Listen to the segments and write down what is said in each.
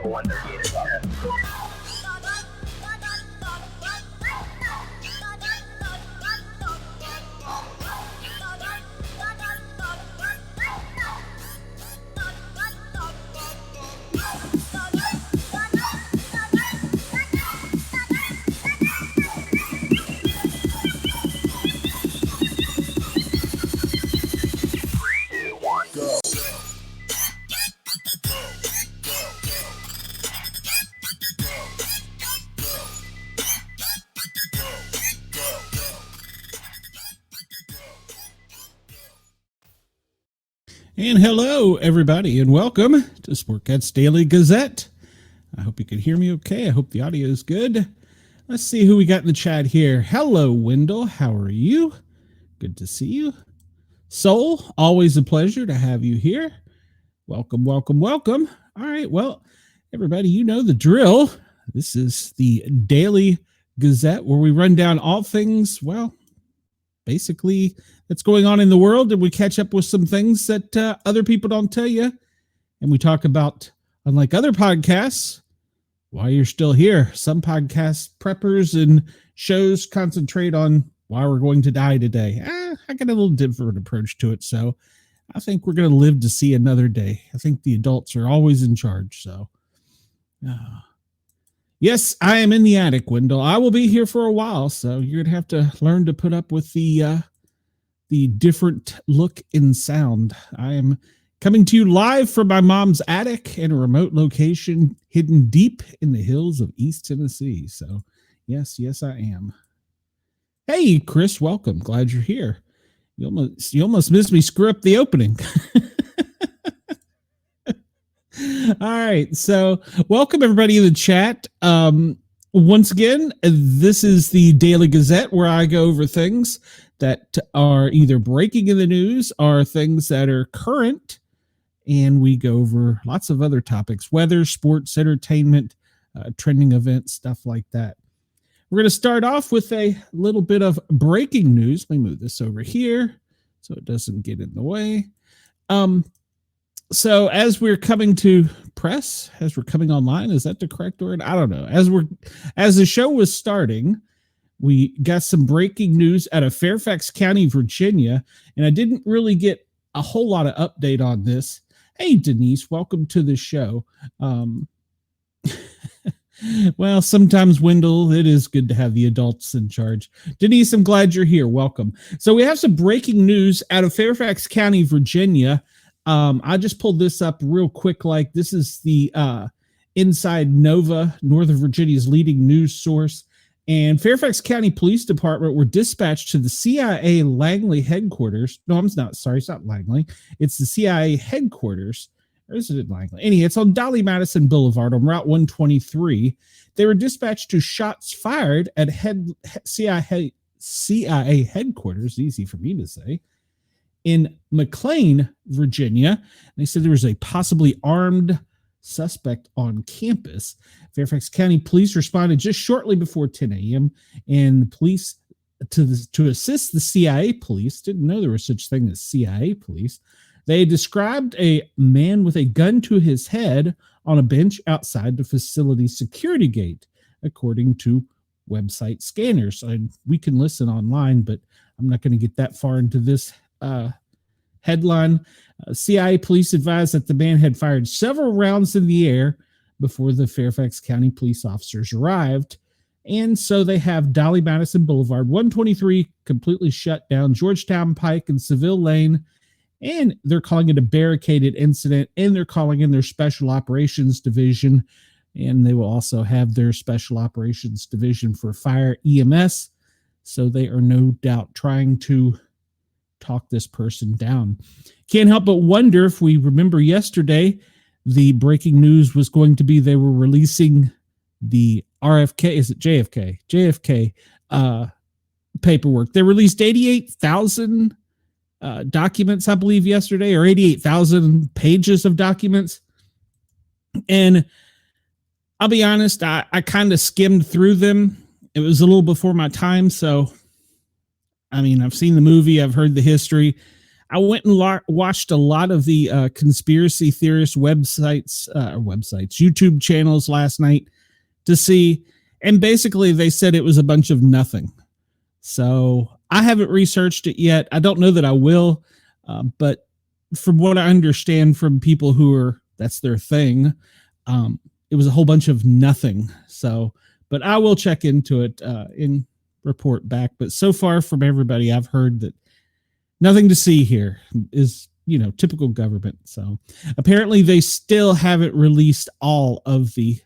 wonder gators are. And hello, everybody, and welcome to Sportcat's Daily Gazette. I hope you can hear me okay. I hope the audio is good. Let's see who we got in the chat here. Hello, Wendell. How are you? Good to see you. Soul, always a pleasure to have you here. Welcome, welcome, welcome. All right, well, everybody, you know the drill. This is the Daily Gazette where we run down all things, well, basically that's going on in the world, and we catch up with some things that other people don't tell you, and we talk about, unlike other podcasts, why you're still here. Some podcast preppers and shows concentrate on why we're going to die today. I got a little different approach to it, so I think we're going to live to see another day. I think the adults are always in charge, so yes, I am in the attic, Wendell. I will be here for a while, so you're going to have to learn to put up with the different look and sound. I am coming to you live from my mom's attic in a remote location hidden deep in the hills of East Tennessee. So yes, I am. Hey, Chris, welcome. Glad you're here. You almost missed me screw up the opening. All right, so welcome everybody in the chat. Once again, this is the Daily Gazette where I go over things that are either breaking in the news or things that are current, and we go over lots of other topics: weather, sports, entertainment, trending events, stuff like that. We're going to start off with a little bit of breaking news. Let me move this over here so it doesn't get in the way. So as we're coming to press, as we're coming online, is that the correct word? I don't know. As the show was starting, we got some breaking news out of Fairfax County, Virginia, and I didn't really get a whole lot of update on this. Hey, Denise, welcome to the show. Well, sometimes, Wendell, it is good to have the adults in charge. Denise, I'm glad you're here. Welcome. So we have some breaking news out of Fairfax County, Virginia. I just pulled this up real quick. Like, this is the Inside Nova, Northern Virginia's leading news source. And Fairfax County Police Department were dispatched to the CIA Langley headquarters. No, I'm not sorry. It's not Langley. It's the CIA headquarters. Or is it Langley? Anyway, it's on Dolly Madison Boulevard on Route 123. They were dispatched to shots fired at CIA headquarters. Easy for me to say. In McLean, Virginia. They said there was a possibly armed suspect on campus. Fairfax County Police responded just shortly before 10 a.m. and the police to assist the CIA police. Didn't know there was such thing as CIA police. They described a man with a gun to his head on a bench outside the facility's security gate, according to website scanners. And we can listen online, but I'm not going to get that far into this headline. CIA police advised that the man had fired several rounds in the air before the Fairfax County police officers arrived. And so they have Dolly Madison Boulevard, 123 completely shut down, Georgetown Pike and Seville Lane, and they're calling it a barricaded incident, and they're calling in their special operations division, and they will also have their special operations division for fire EMS. So they are no doubt trying to talk this person down. Can't help but wonder, if we remember yesterday, the breaking news was going to be they were releasing the RFK, is it JFK? JFK paperwork. They released 88,000 documents, I believe, yesterday, or 88,000 pages of documents. And I'll be honest, I kind of skimmed through them. It was a little before my time, so I mean, I've seen the movie, I've heard the history. I went and watched a lot of the conspiracy theorist YouTube channels last night to see, and basically they said it was a bunch of nothing. So I haven't researched it yet. I don't know that I will, but from what I understand from people that's their thing, it was a whole bunch of nothing. So, but I will check into it and report back. But so far from everybody, I've heard that nothing to see here is, typical government. So apparently they still haven't released all of the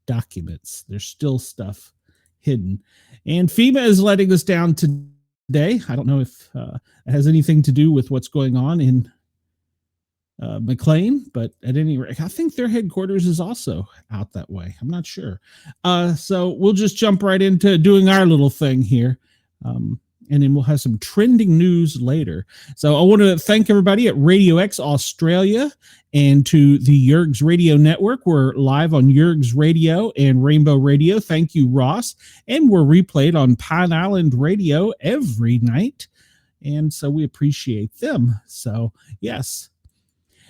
documents. There's still stuff hidden. And FEMA is letting us down today. I don't know if it has anything to do with what's going on in McLean, but at any rate, I think their headquarters is also out that way. I'm not sure. So we'll just jump right into doing our little thing here. And then we'll have some trending news later. So I want to thank everybody at Radio X Australia and to the Yerg's Radio Network. We're live on Yerg's Radio and Rainbow Radio. Thank you, Ross. And we're replayed on Pine Island Radio every night. And so we appreciate them. So, yes.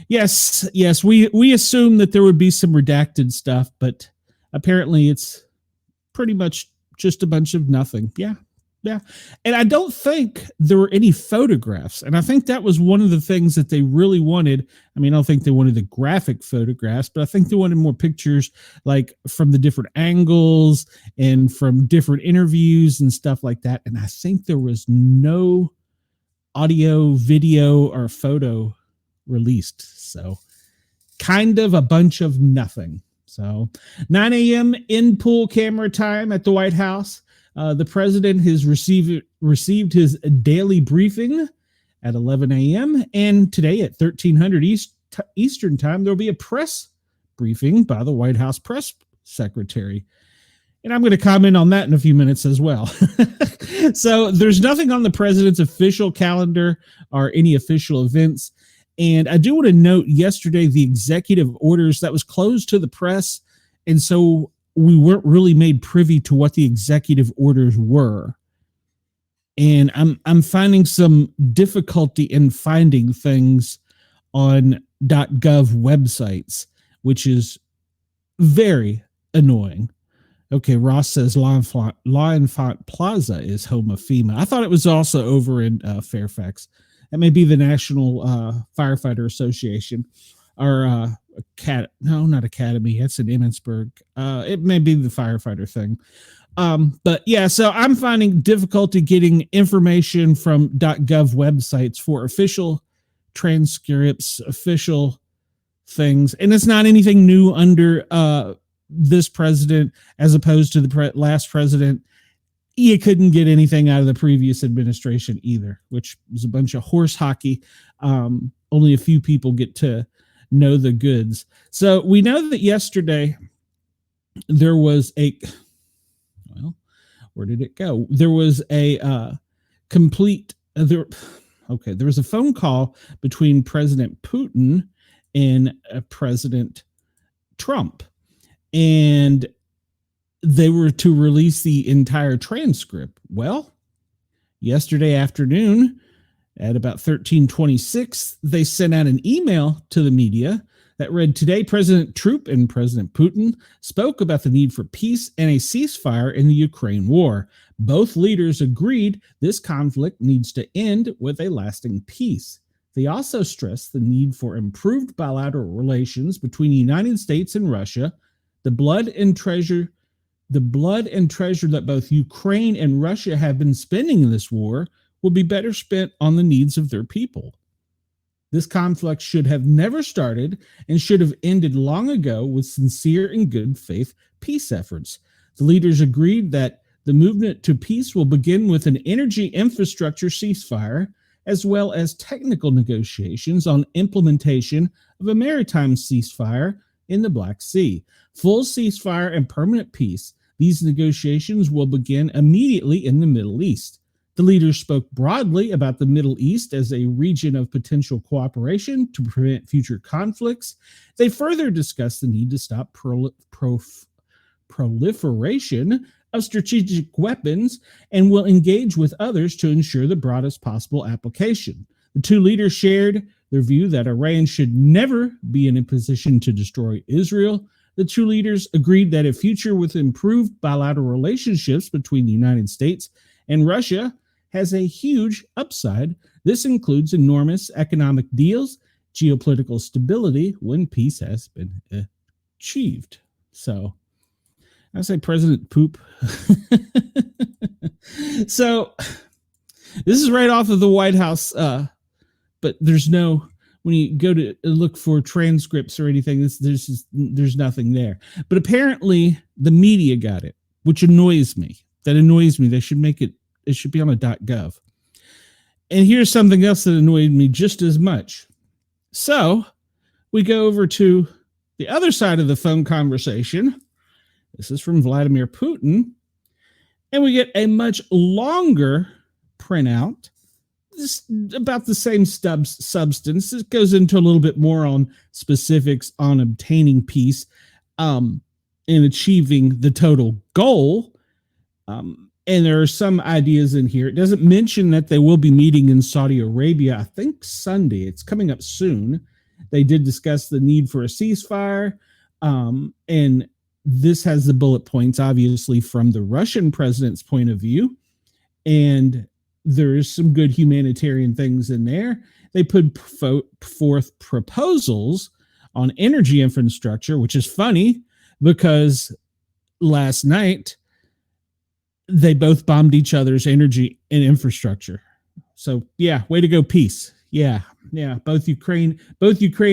We assume that there would be some redacted stuff, but apparently it's pretty much just a bunch of nothing. Yeah. And I don't think there were any photographs. And I think that was one of the things that they really wanted. I mean, I don't think they wanted the graphic photographs, but I think they wanted more pictures, like from the different angles and from different interviews and stuff like that. And I think there was no audio, video, or photo released. So kind of a bunch of nothing. So 9 a.m. in pool camera time at the White House. The president has received his daily briefing at 11 a.m. And today at 1300 Eastern time, there'll be a press briefing by the White House press secretary. And I'm going to comment on that in a few minutes as well. So there's nothing on the president's official calendar or any official events. And I do want to note yesterday, the executive orders that was closed to the press. And so we weren't really made privy to what the executive orders were. And I'm finding some difficulty in finding things on .gov websites, which is very annoying. Okay, Ross says Lionfont Plaza is home of FEMA. I thought it was also over in Fairfax. That may be the National Firefighter Association, or not Academy. That's in Emmitsburg. It may be the firefighter thing. But yeah, so I'm finding difficulty getting information from .gov websites for official transcripts, official things. And it's not anything new under this president as opposed to the last president. You couldn't get anything out of the previous administration either, which was a bunch of horse hockey. Only a few people get to know the goods. So we know that yesterday there was where did it go? There was a there was a phone call between President Putin and President Trump, and they were to release the entire transcript. Well, yesterday afternoon at about 13:26, they sent out an email to the media that read, "Today, President Trump and President Putin spoke about the need for peace and a ceasefire in the Ukraine war. Both leaders agreed this conflict needs to end with a lasting peace. They also stressed the need for improved bilateral relations between the United States and Russia. The blood and treasure that both Ukraine and Russia have been spending in this war will be better spent on the needs of their people. This conflict should have never started and should have ended long ago with sincere and good faith peace efforts. The leaders agreed that the movement to peace will begin with an energy infrastructure ceasefire, as well as technical negotiations on implementation of a maritime ceasefire in the Black Sea. Full ceasefire and permanent peace. These negotiations will begin immediately in the Middle East. The leaders spoke broadly about the Middle East as a region of potential cooperation to prevent future conflicts. They further discussed the need to stop proliferation of strategic weapons and will engage with others to ensure the broadest possible application. The two leaders shared their view that Iran should never be in a position to destroy Israel. The two leaders agreed that a future with improved bilateral relationships between the United States and Russia has a huge upside. This includes enormous economic deals, geopolitical stability when peace has been achieved. So I say President Poop. So this is right off of the White House, but there's no, when you go to look for transcripts or anything, there's nothing there. But apparently the media got it, which annoys me. That annoys me. They should make it should be on a .gov. And here's something else that annoyed me just as much. So we go over to the other side of the phone conversation. This is from Vladimir Putin. And we get a much longer printout. This about the same substance. It goes into a little bit more on specifics on obtaining peace and achieving the total goal. And there are some ideas in here. It doesn't mention that they will be meeting in Saudi Arabia, I think Sunday. It's coming up soon. They did discuss the need for a ceasefire. And this has the bullet points, obviously, from the Russian president's point of view. And there is some good humanitarian things in there. They put forth proposals on energy infrastructure, which is funny because last night they both bombed each other's energy and infrastructure. So yeah, way to go, peace. Yeah, both Ukraine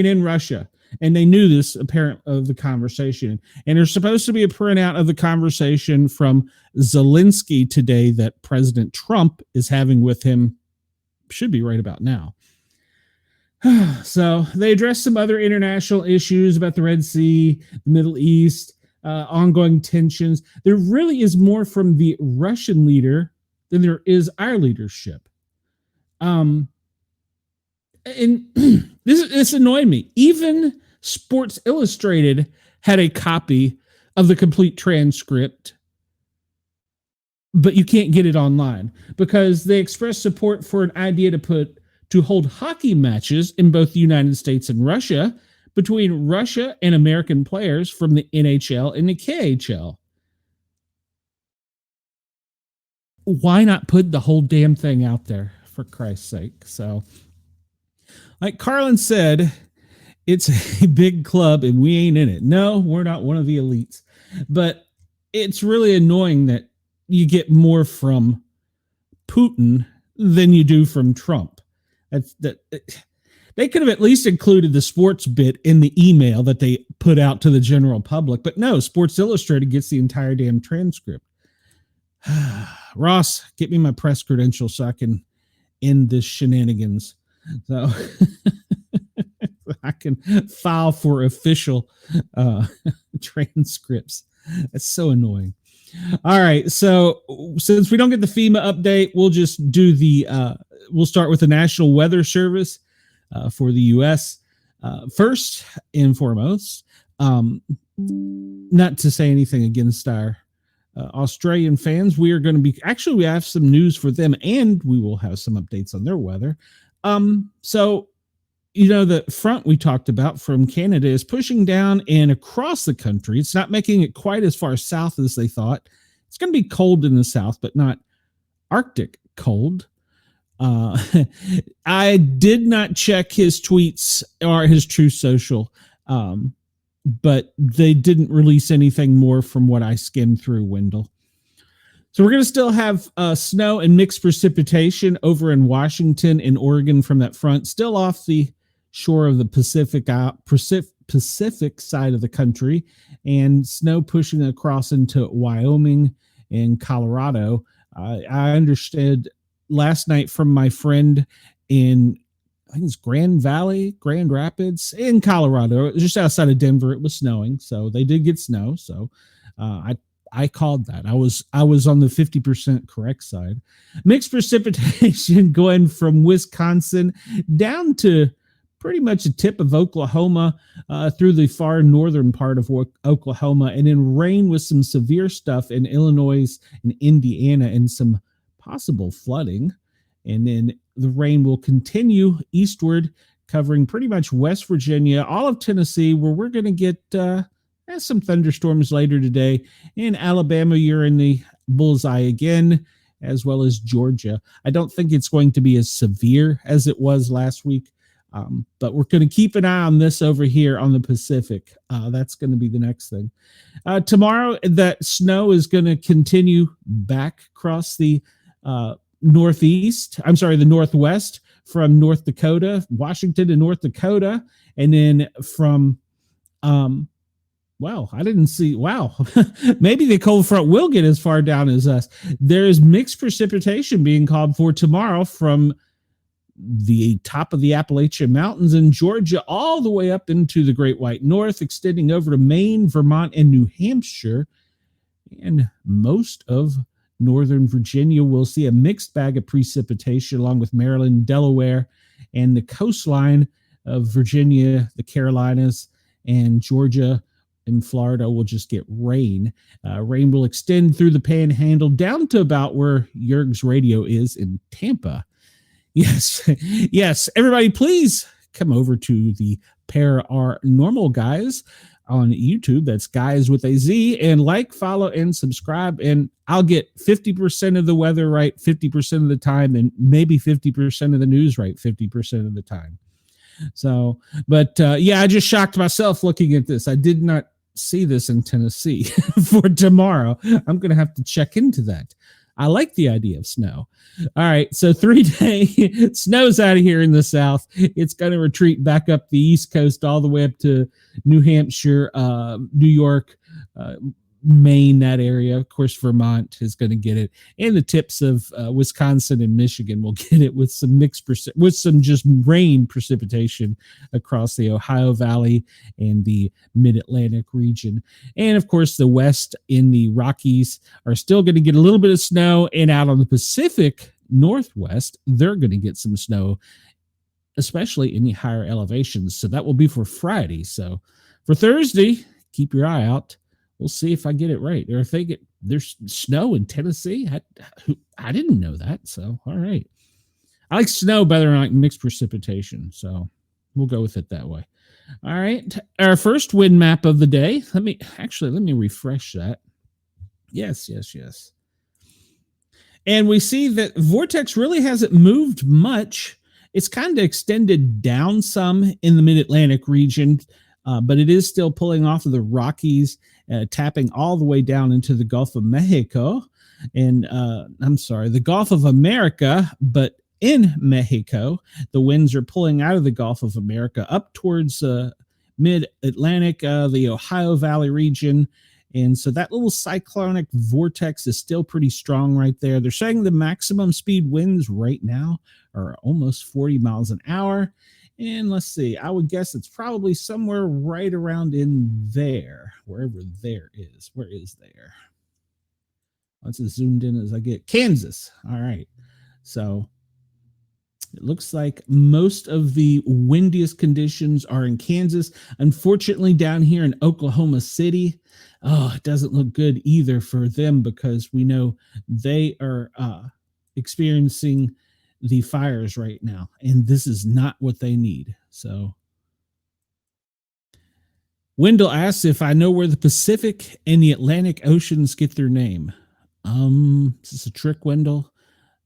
and Russia. And they knew this apparent of the conversation. And there's supposed to be a printout of the conversation from Zelensky today that President Trump is having with him. Should be right about now. So they addressed some other international issues about the Red Sea, the Middle East, ongoing tensions. There really is more from the Russian leader than there is our leadership. And this annoyed me. Even Sports Illustrated had a copy of the complete transcript, but you can't get it online because they expressed support for an idea to hold hockey matches in both the United States and Russia between Russia and American players from the NHL and the KHL. Why not put the whole damn thing out there, for Christ's sake? So, like Carlin said, it's a big club and we ain't in it. No, we're not one of the elites. But it's really annoying that you get more from Putin than you do from Trump. They could have at least included the sports bit in the email that they put out to the general public. But no, Sports Illustrated gets the entire damn transcript. Ross, get me my press credentials so I can end this shenanigans. So I can file for official transcripts. That's so annoying. All right. So since we don't get the FEMA update, we'll just do we'll start with the National Weather Service for the U.S. First and foremost, not to say anything against our Australian fans, we are going to we have some news for them and we will have some updates on their weather. So, the front we talked about from Canada is pushing down and across the country. It's not making it quite as far south as they thought. It's going to be cold in the south, but not Arctic cold. I did not check his tweets or his Truth Social, but they didn't release anything more from what I skimmed through, Wendell. So we're going to still have snow and mixed precipitation over in Washington and Oregon from that front, still off the shore of the Pacific side of the country, and snow pushing across into Wyoming and Colorado. I understood last night from my friend in, I think it's Grand Rapids in Colorado, just outside of Denver. It was snowing, so they did get snow. So I called that. I was on the 50% correct side. Mixed precipitation going from Wisconsin down to pretty much the tip of Oklahoma, through the far northern part of Oklahoma, and then rain with some severe stuff in Illinois and Indiana and some possible flooding. And then the rain will continue eastward, covering pretty much West Virginia, all of Tennessee, where we're going to get some thunderstorms later today. In Alabama, you're in the bullseye again, as well as Georgia. I don't think it's going to be as severe as it was last week, but we're going to keep an eye on this over here on the Pacific. That's going to be the next thing. Tomorrow, that snow is going to continue back across the the Northwest, from North Dakota, Washington to North Dakota, and then from maybe the cold front will get as far down as us. There's mixed precipitation being called for tomorrow from the top of the Appalachian Mountains in Georgia all the way up into the Great White North, extending over to Maine, Vermont, and New Hampshire. And most of Northern Virginia will see a mixed bag of precipitation, along with Maryland, Delaware, and the coastline of Virginia, the Carolinas, and Georgia and Florida will just get rain. Rain will extend through the Panhandle down to about where Jurg's radio is in Tampa. Yes, yes. Everybody, please come over to the Paranormal Guys on YouTube. That's Guys with a Z, and like, follow, and subscribe. And I'll get 50% of the weather right 50% of the time, and maybe 50% of the news right 50% of the time. So, but I just shocked myself looking at this. I did not see this in Tennessee for tomorrow. I'm going to have to check into that. I like the idea of snow. All right, so 3-day snow's out of here in the south. It's going to retreat back up the East Coast all the way up to New Hampshire, New York, Maine, that area. Of course, Vermont is going to get it, and the tips of Wisconsin and Michigan will get it with some with some just rain precipitation across the Ohio Valley and the Mid-Atlantic region. And of course, the West in the Rockies are still going to get a little bit of snow, and out on the Pacific Northwest, they're going to get some snow, especially in the higher elevations. So that will be for Friday. So for Thursday, keep your eye out. We'll see if I get it right, or if they get there's snow in Tennessee. I didn't know that. So, all right. I like snow better than like mixed precipitation. So we'll go with it that way. All right. Our first wind map of the day. Let me refresh that. Yes. And we see that vortex really hasn't moved much. It's kind of extended down some in the Mid-Atlantic region, but it is still pulling off of the Rockies, tapping all the way down into the Gulf of Mexico, and the Gulf of America. But in Mexico, the winds are pulling out of the Gulf of America up towards Mid-Atlantic, the Ohio Valley region. And so that little cyclonic vortex is still pretty strong right there. They're saying the maximum speed winds right now are almost 40 miles an hour. And let's see, I would guess it's probably somewhere right around in there, wherever there is. Where is there? That's as zoomed in as I get. Kansas. All right. So it looks like most of the windiest conditions are in Kansas. Unfortunately, down here in Oklahoma City, it doesn't look good either for them, because we know they are experiencing the fires right now, and this is not what they need. So Wendell asks if I know where the Pacific and the Atlantic Oceans get their name. Is this a trick, Wendell?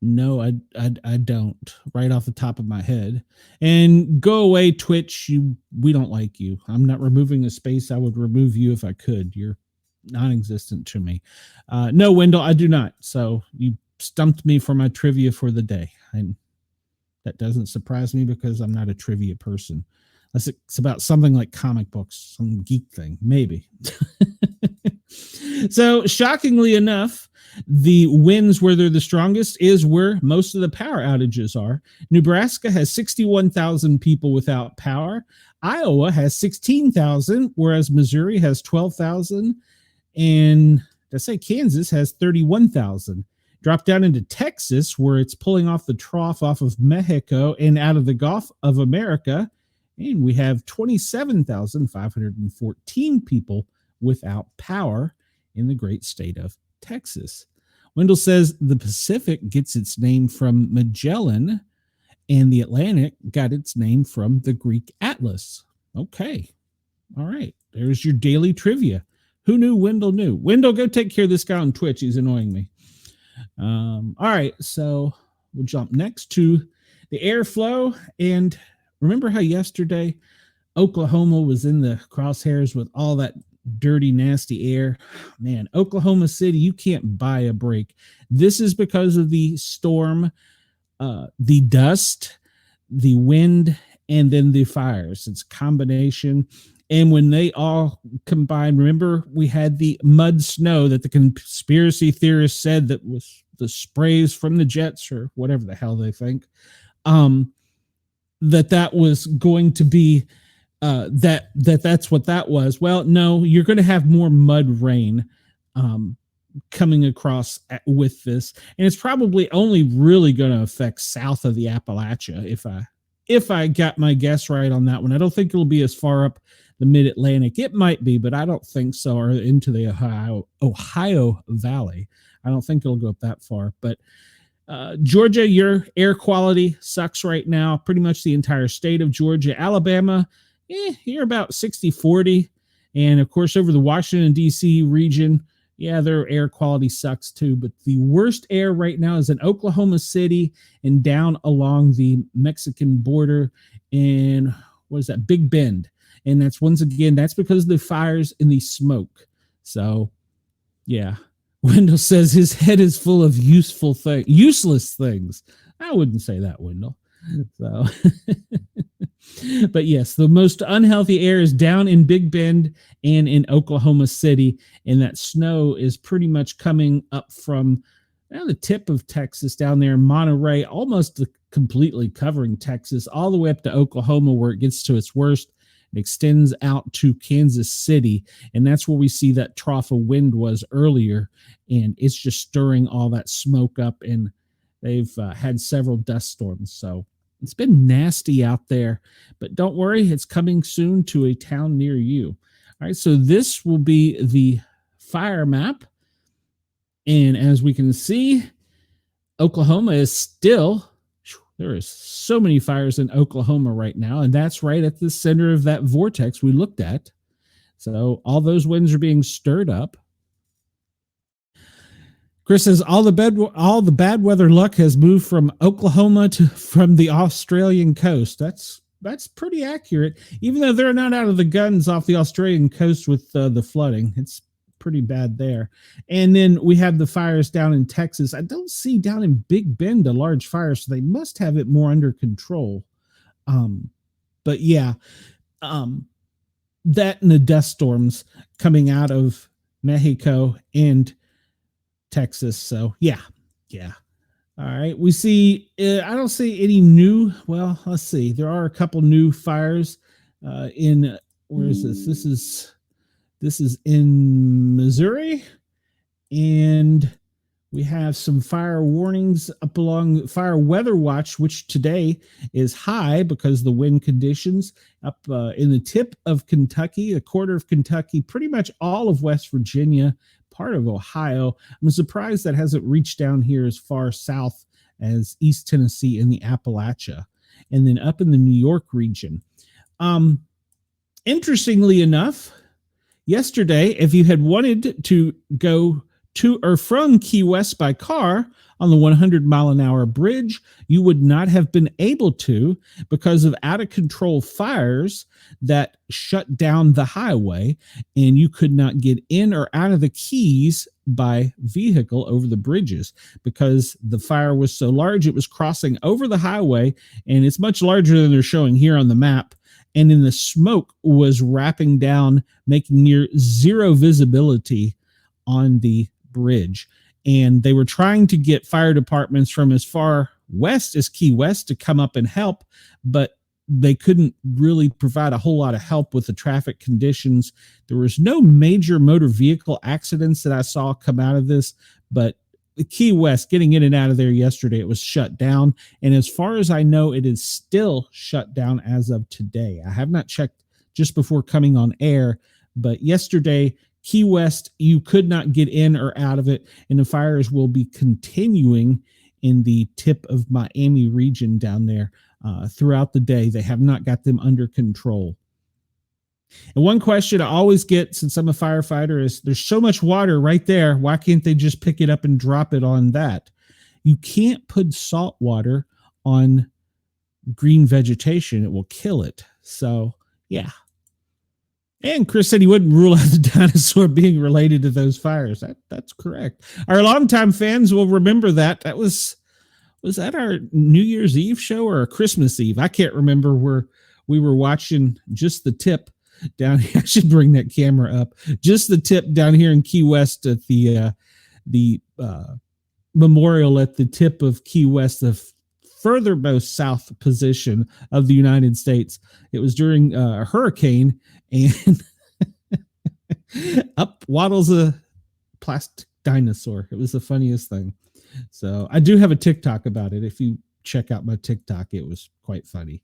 No, I don't, right off the top of my head. And go away, Twitch. We don't like you. I'm not removing a space. I would remove you if I could. You're non-existent to me. No, Wendell, I do not. So you stumped me for my trivia for the day. And that doesn't surprise me, because I'm not a trivia person. Unless it's about something like comic books, some geek thing, maybe. So shockingly enough, the winds where they're the strongest is where most of the power outages are. Nebraska has 61,000 people without power. Iowa has 16,000, whereas Missouri has 12,000. And let's say Kansas has 31,000. Drop down into Texas, where it's pulling off the trough off of Mexico and out of the Gulf of America. And we have 27,514 people without power in the great state of Texas. Wendell says the Pacific gets its name from Magellan, And the Atlantic got its name from the Greek Atlas. Okay. All right. There's your daily trivia. Who knew? Wendell knew. Wendell, go take care of this guy on Twitch. He's annoying me. All right. So we'll jump next to the airflow. And remember how yesterday Oklahoma was in the crosshairs with all that dirty, nasty air? Man, Oklahoma City, you can't buy a break. This is because of the storm, the dust, the wind, and then the fires. It's a combination. And when they all combine, remember we had the mud snow that the conspiracy theorists said that was the sprays from the jets or whatever the hell they think, that was going to be that's what that was. Well, no, you're going to have more mud rain coming across with this, and it's probably only really going to affect south of the Appalachia if I got my guess right on that one. I don't think it'll be as far up the mid-Atlantic. It might be, but I don't think so, or into the Ohio Valley. I don't think it'll go up that far. But Georgia, your air quality sucks right now. Pretty much the entire state of Georgia. Alabama, you're about 60-40. And of course, over the Washington, D.C. region, yeah, their air quality sucks too. But the worst air right now is in Oklahoma City and down along the Mexican border in, what is that, Big Bend. And that's, once again, that's because of the fires and the smoke. So, yeah. Wendell says his head is full of useless things. I wouldn't say that, Wendell. So, but yes, the most unhealthy air is down in Big Bend and in Oklahoma City, and that snow is pretty much coming up from the tip of Texas down there in Monterey, almost completely covering Texas, all the way up to Oklahoma, where it gets to its worst. It extends out to Kansas City, and that's where we see that trough of wind was earlier, and it's just stirring all that smoke up, and they've had several dust storms. So it's been nasty out there, but don't worry, it's coming soon to a town near you. All right, so this will be the fire map, and as we can see, Oklahoma is still, there is so many fires in Oklahoma right now, and that's right at the center of that vortex we looked at. So all those winds are being stirred up. Chris says all the bad weather luck has moved from Oklahoma from the Australian coast. That's pretty accurate, even though they're not out of the guns off the Australian coast with the flooding. It's pretty bad there. And then we have the fires down in Texas. I don't see down in Big Bend a large fire, so they must have it more under control. But yeah, that and the dust storms coming out of Mexico and Texas. So yeah. All right. We see, I don't see any new, well, let's see. There are a couple new fires in, where is this? This is in Missouri, and we have some fire warnings up along Fire Weather Watch, which today is high because of the wind conditions up in the tip of Kentucky, a quarter of Kentucky, pretty much all of West Virginia, part of Ohio. I'm surprised that hasn't reached down here as far south as East Tennessee in the Appalachia, and then up in the New York region. Interestingly enough, yesterday, if you had wanted to go to or from Key West by car on the 100-mile-an-hour bridge, you would not have been able to because of out-of-control fires that shut down the highway, and you could not get in or out of the Keys by vehicle over the bridges because the fire was so large. It was crossing over the highway, and it's much larger than they're showing here on the map. And then the smoke was wrapping down, making near zero visibility on the bridge. And they were trying to get fire departments from as far west as Key West to come up and help, but they couldn't really provide a whole lot of help with the traffic conditions. There was no major motor vehicle accidents that I saw come out of this, but the Key West, getting in and out of there yesterday, it was shut down. And as far as I know, it is still shut down as of today. I have not checked just before coming on air, but yesterday, Key West, you could not get in or out of it, and the fires will be continuing in the tip of Miami region down there throughout the day. They have not got them under control. And one question I always get, since I'm a firefighter, is there's so much water right there. Why can't they just pick it up and drop it on that? You can't put salt water on green vegetation. It will kill it. So, yeah. And Chris said he wouldn't rule out the dinosaur being related to those fires. That's correct. Our longtime fans will remember that. That was that our New Year's Eve show or a Christmas Eve? I can't remember, where we were watching just the tip down here. I should bring that camera up. Just the tip down here in Key West at the memorial at the tip of Key West, the furthermost south position of the United States. It was during a hurricane, and up waddles a plastic dinosaur. It was the funniest thing. So I do have a TikTok about it. If you check out my TikTok, it was quite funny.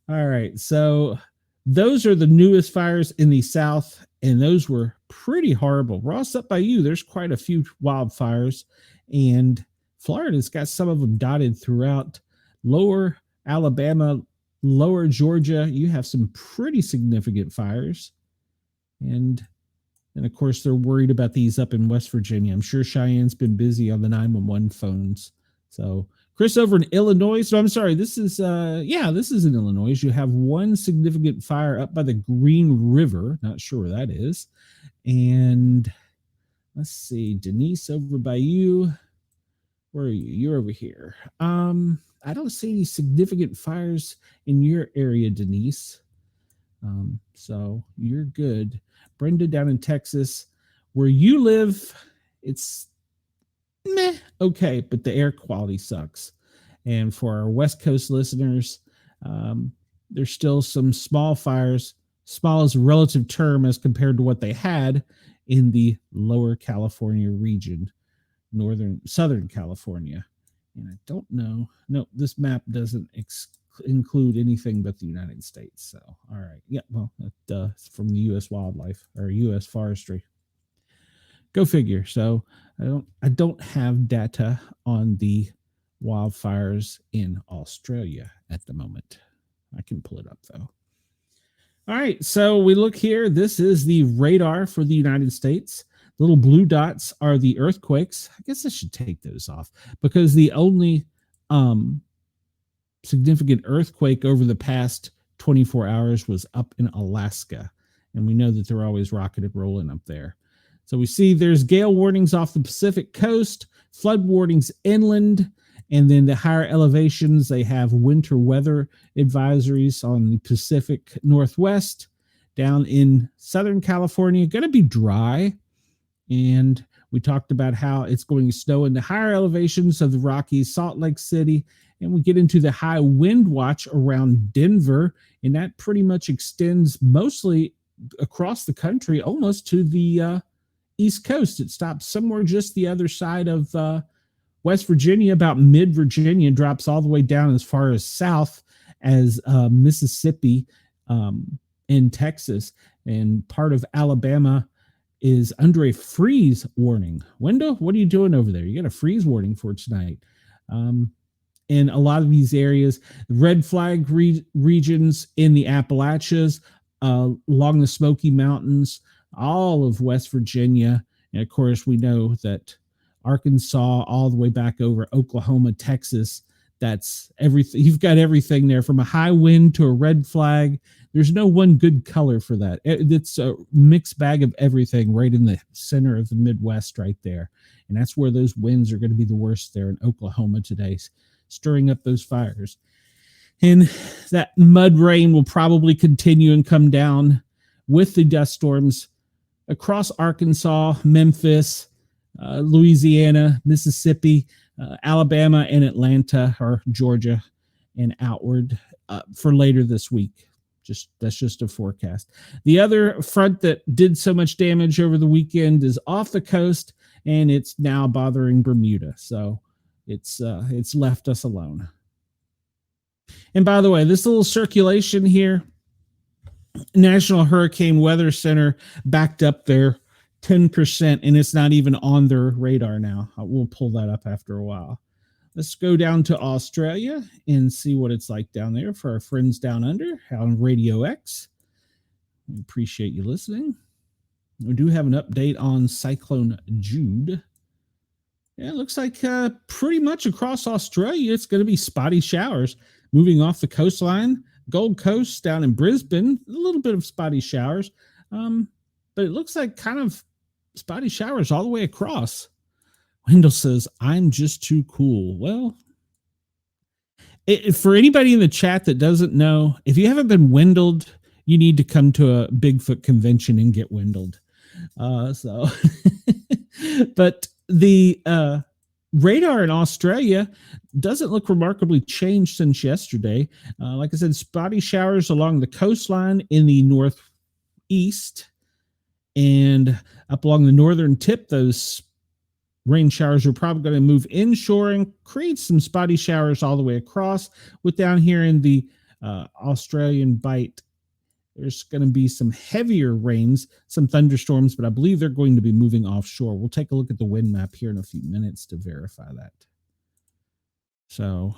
All right. So those are the newest fires in the South, and those were pretty horrible. Ross, up by you, there's quite a few wildfires, and Florida's got some of them dotted throughout. Lower Alabama, lower Georgia, you have some pretty significant fires. And of course, they're worried about these up in West Virginia. I'm sure Cheyenne's been busy on the 911 phones. So Chris over in Illinois. So I'm sorry, this is in Illinois. You have one significant fire up by the Green River. Not sure where that is. And let's see, Denise over by you. Where are you? You're over here. I don't see any significant fires in your area, Denise. So you're good. Brenda down in Texas, where you live, it's meh, okay, but the air quality sucks. And for our West Coast listeners, there's still some small fires. Small is a relative term as compared to what they had in the lower California region, Southern California. And I don't know. No, this map doesn't include anything but the United States. So, all right. Yeah, well, it's from the U.S. Wildlife or U.S. Forestry. Go figure. So I don't have data on the wildfires in Australia at the moment. I can pull it up though. All right. So we look here. This is the radar for the United States. Little blue dots are the earthquakes. I guess I should take those off because the only significant earthquake over the past 24 hours was up in Alaska. And we know that they're always rocking and rolling up there. So we see there's gale warnings off the Pacific coast, flood warnings inland, and then the higher elevations, they have winter weather advisories on the Pacific Northwest. Down in Southern California, going to be dry. And we talked about how it's going to snow in the higher elevations of the Rockies, Salt Lake City, and we get into the high wind watch around Denver, and that pretty much extends mostly across the country, almost to the East Coast. It stops somewhere just the other side of West Virginia, about mid-Virginia, drops all the way down as far as south as Mississippi and Texas, and part of Alabama is under a freeze warning. Wendell, what are you doing over there? You got a freeze warning for tonight. In a lot of these areas, red flag regions in the Appalachians, along the Smoky Mountains, all of West Virginia. And of course, we know that Arkansas, all the way back over Oklahoma, Texas, that's everything. You've got everything there from a high wind to a red flag. There's no one good color for that. It's a mixed bag of everything right in the center of the Midwest right there. And that's where those winds are going to be the worst there in Oklahoma today, stirring up those fires. And that mud rain will probably continue and come down with the dust storms across Arkansas, Memphis, Louisiana, Mississippi, Alabama, and Atlanta, or Georgia, and outward for later this week. That's just a forecast. The other front that did so much damage over the weekend is off the coast, and it's now bothering Bermuda. So it's left us alone. And by the way, this little circulation here, National Hurricane Weather Center backed up their 10%, and it's not even on their radar now. We'll pull that up after a while. Let's go down to Australia and see what it's like down there for our friends down under on Radio X. We appreciate you listening. We do have an update on Cyclone Jude. Yeah, it looks like pretty much across Australia, it's going to be spotty showers moving off the coastline. Gold Coast down in Brisbane, a little bit of spotty showers. But it looks like kind of spotty showers all the way across. Wendell says, I'm just too cool. Well, for anybody in the chat that doesn't know, if you haven't been windled, you need to come to a Bigfoot convention and get windled. But the radar in Australia doesn't look remarkably changed since yesterday. Like I said, spotty showers along the coastline in the northeast and up along the northern tip. Those rain showers are probably going to move inshore and create some spotty showers all the way across. With down here in the Australian Bight, there's going to be some heavier rains, some thunderstorms, but I believe they're going to be moving offshore. We'll take a look at the wind map here in a few minutes to verify that. So,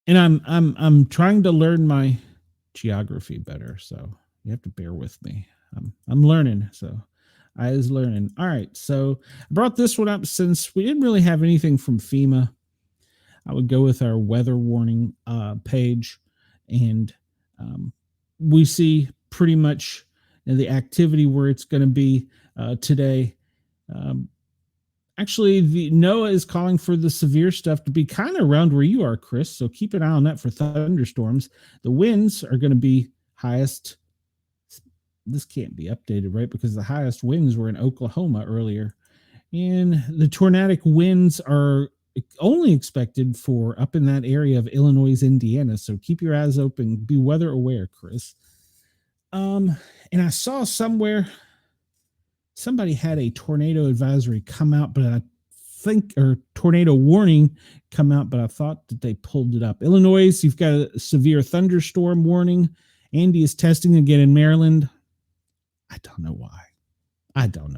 and I'm trying to learn my geography better, so you have to bear with me. I'm learning, so I is learning. All right, so I brought this one up since we didn't really have anything from FEMA. I would go with our weather warning page, and we see pretty much the activity where it's going to be today. Actually, the NOAA is calling for the severe stuff to be kind of around where you are, Chris. So keep an eye on that for thunderstorms. The winds are going to be highest. This can't be updated, right? Because the highest winds were in Oklahoma earlier. And the tornadic winds are only expected for up in that area of Illinois, Indiana. So keep your eyes open. Be weather aware, Chris. And I saw somewhere somebody had a tornado advisory come out, but I think, or tornado warning come out, but I thought that they pulled it up. Illinois, you've got a severe thunderstorm warning. Andy is testing again in Maryland. I don't know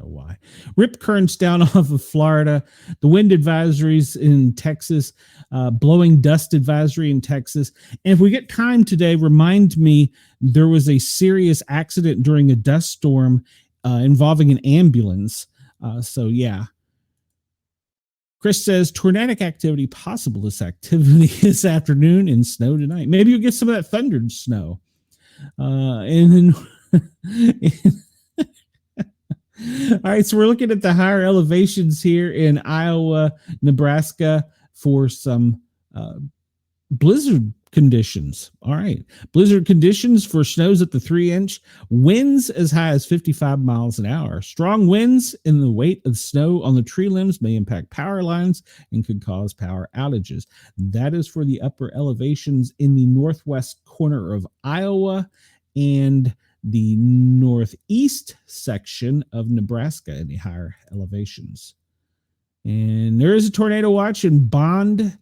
why. Rip currents down off of Florida. The wind advisories in Texas. Blowing dust advisory in Texas. And if we get time today, remind me, there was a serious accident during a dust storm involving an ambulance. So yeah. Chris says, tornadic activity possible this afternoon and snow tonight. Maybe you'll get some of that thundered snow. And then all right, so we're looking at the higher elevations here in Iowa, Nebraska for some blizzard conditions. All right, blizzard conditions for snows at the 3-inch, winds as high as 55 miles an hour. Strong winds and the weight of snow on the tree limbs may impact power lines and could cause power outages. That is for the upper elevations in the northwest corner of Iowa and the northeast section of Nebraska in the higher elevations. And there is a tornado watch in Bond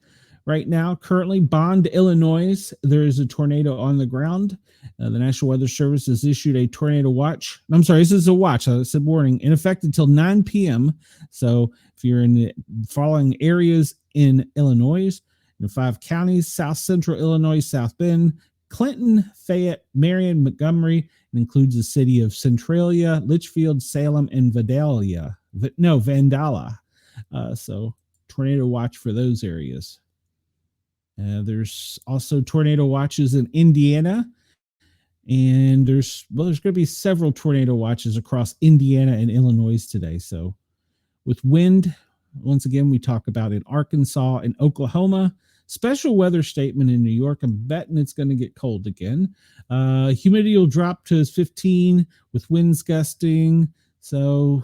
right now. Currently, Bond, Illinois, there is a tornado on the ground. The National Weather Service has issued a tornado watch. I'm sorry, this is a watch. I said warning, in effect until 9 p.m. So if you're in the following areas in Illinois, in 5 counties: South Central Illinois, South Bend, Clinton, Fayette, Marion, Montgomery. It includes the city of Centralia, Litchfield, Salem, and Vandalia. So tornado watch for those areas. There's also tornado watches in Indiana, and there's going to be several tornado watches across Indiana and Illinois today. So with wind, once again, we talk about in Arkansas and Oklahoma. Special weather statement in New York. I'm betting it's going to get cold again. Humidity will drop to 15 with winds gusting. So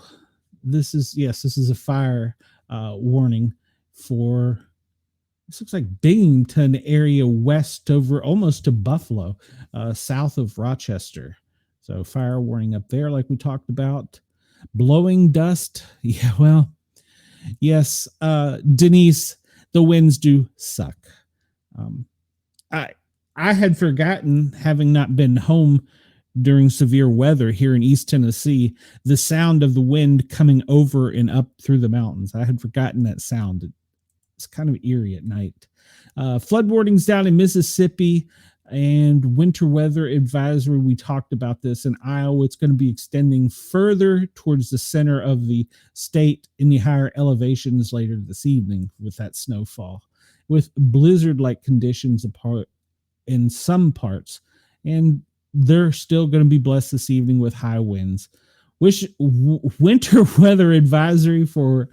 this is a fire warning for, this looks like Binghamton area west over almost to Buffalo, south of Rochester. So fire warning up there like we talked about. Blowing dust. Yeah, well, yes, Denise, the winds do suck. I had forgotten, having not been home during severe weather here in East Tennessee, the sound of the wind coming over and up through the mountains. I had forgotten that sound. It It's kind of eerie at night. Flood warnings down in Mississippi and winter weather advisory. We talked about this in Iowa. It's going to be extending further towards the center of the state in the higher elevations later this evening with that snowfall, with blizzard-like conditions apart in some parts. And they're still going to be blessed this evening with high winds. Winter weather advisory for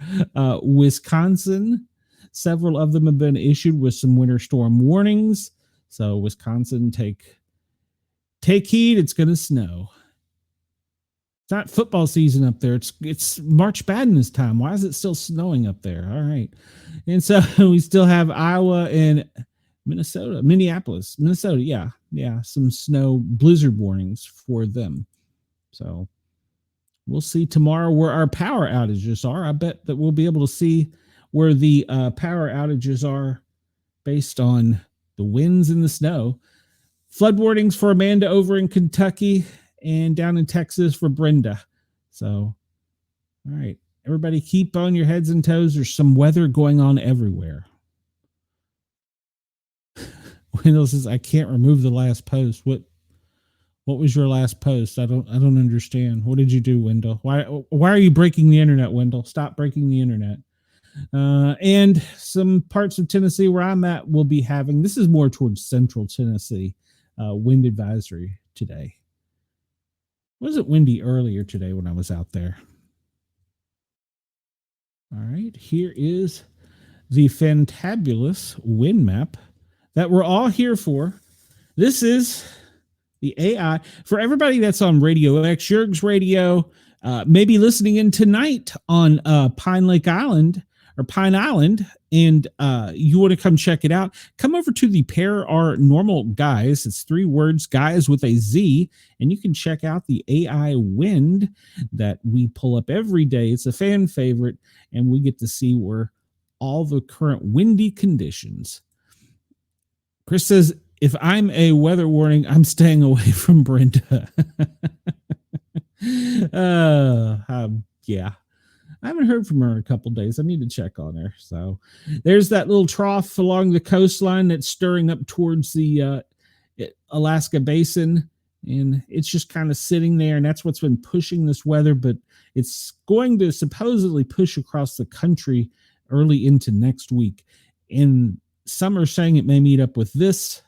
Wisconsin. Several of them have been issued with some winter storm warnings. So Wisconsin, take heed. It's going to snow. It's not football season up there. It's March Madness time. Why is it still snowing up there? All right. And so we still have Iowa and Minneapolis, Minnesota. Yeah. Some snow blizzard warnings for them. So we'll see tomorrow where our power outages are. I bet that we'll be able to see where the power outages are based on the winds and the snow. Flood warnings for Amanda over in Kentucky and down in Texas for Brenda. So, all right. Everybody keep on your heads and toes. There's some weather going on everywhere. Wendell says, I can't remove the last post. What was your last post? I don't understand. What did you do, Wendell? Why are you breaking the internet, Wendell? Stop breaking the internet. And some parts of Tennessee where I'm at will be having, this is more towards central Tennessee, wind advisory today. Was it windy earlier today when I was out there? All right, here is the fantabulous wind map that we're all here for. This is the AI for everybody that's on Radio X, Yerg's Radio, maybe listening in tonight on Pine Island, and you want to come check it out. Come over to the Pair Are Normal Guys. It's 3 words, guys with a Z, and you can check out the AI wind that we pull up every day. It's a fan favorite, and we get to see where all the current windy conditions. Chris says, if I'm a weather warning, I'm staying away from Brenda. Yeah. I haven't heard from her in a couple days. I need to check on her. So there's that little trough along the coastline that's stirring up towards the Alaska basin. And it's just kind of sitting there. And that's what's been pushing this weather. But it's going to supposedly push across the country early into next week. And some are saying it may meet up with this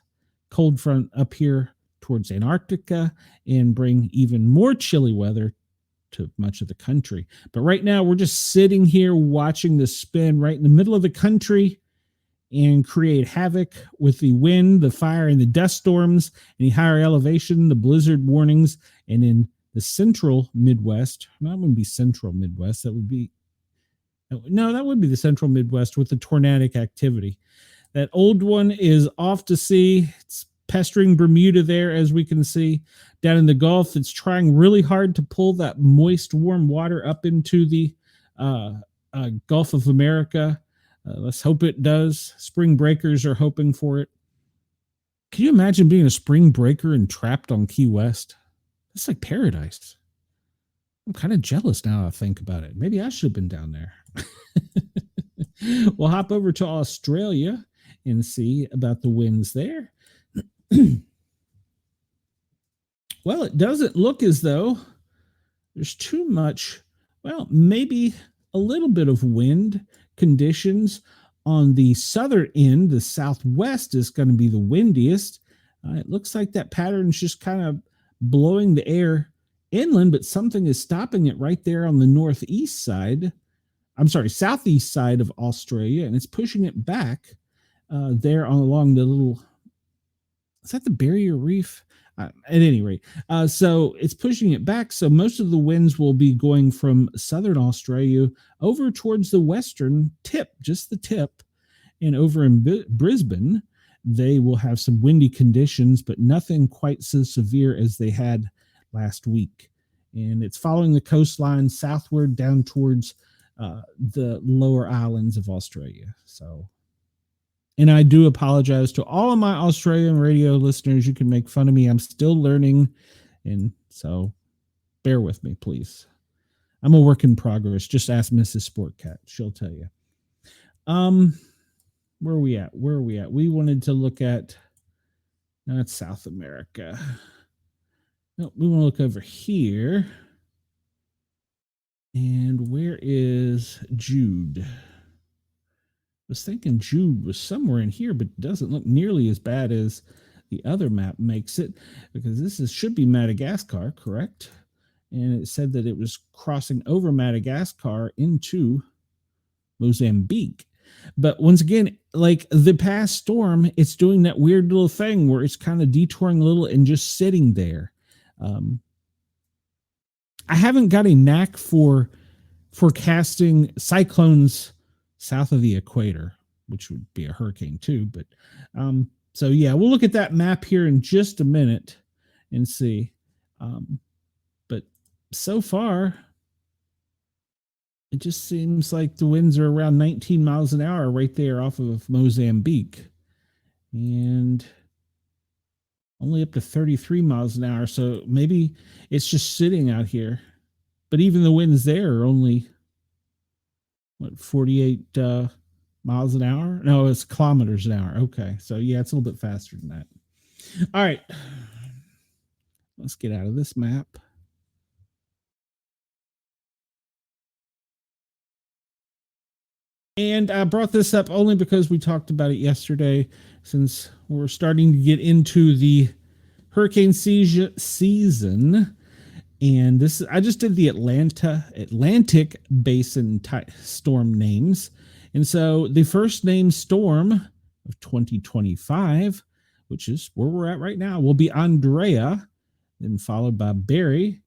cold front up here towards Antarctica and bring even more chilly weather to much of the country. But right now we're just sitting here watching this spin right in the middle of the country and create havoc with the wind, the fire, and the dust storms, any higher elevation, the blizzard warnings, and in the central Midwest. That wouldn't be central Midwest. That would be the central Midwest with the tornadic activity. That old one is off to sea. It's pestering Bermuda there, as we can see. Down in the Gulf, it's trying really hard to pull that moist, warm water up into the Gulf of America. Let's hope it does. Spring breakers are hoping for it. Can you imagine being a spring breaker and trapped on Key West? It's like paradise. I'm kind of jealous now I think about it. Maybe I should have been down there. We'll hop over to Australia and see about the winds there. Well, it doesn't look as though there's too much, well, maybe a little bit of wind conditions on the southern end. The southwest is going to be the windiest. It looks like that pattern's just kind of blowing the air inland, but something is stopping it right there on the southeast side of Australia, and it's pushing it back there along the little, is that the Barrier Reef? At any rate, so it's pushing it back. So most of the winds will be going from southern Australia over towards the western tip, just the tip. And over in Brisbane, they will have some windy conditions, but nothing quite so severe as they had last week. And it's following the coastline southward down towards the lower islands of Australia. So, and I do apologize to all of my Australian radio listeners. You can make fun of me. I'm still learning. And so bear with me, please. I'm a work in progress. Just ask Mrs. Sportcat. She'll tell you. Where are we at? Where are we at? We wanted to look at, no, that's South America. No, we want to look over here. And where is Jude? I was thinking Jude was somewhere in here, but it doesn't look nearly as bad as the other map makes it, because should be Madagascar, correct? And it said that it was crossing over Madagascar into Mozambique. But once again, like the past storm, it's doing that weird little thing where it's kind of detouring a little and just sitting there. I haven't got a knack for forecasting cyclones south of the equator, which would be a hurricane too. But so yeah, we'll look at that map here in just a minute and see. But so far, it just seems like the winds are around 19 miles an hour right there off of Mozambique, and only up to 33 miles an hour. So maybe it's just sitting out here. But even the winds there are only, 48 miles an hour? No, it's kilometers an hour. Okay. So yeah, it's a little bit faster than that. All right. Let's get out of this map. And I brought this up only because we talked about it yesterday, since we're starting to get into the hurricane season. And this, I just did the Atlantic Basin storm names. And so the first named storm of 2025, which is where we're at right now, will be Andrea, then followed by Barry,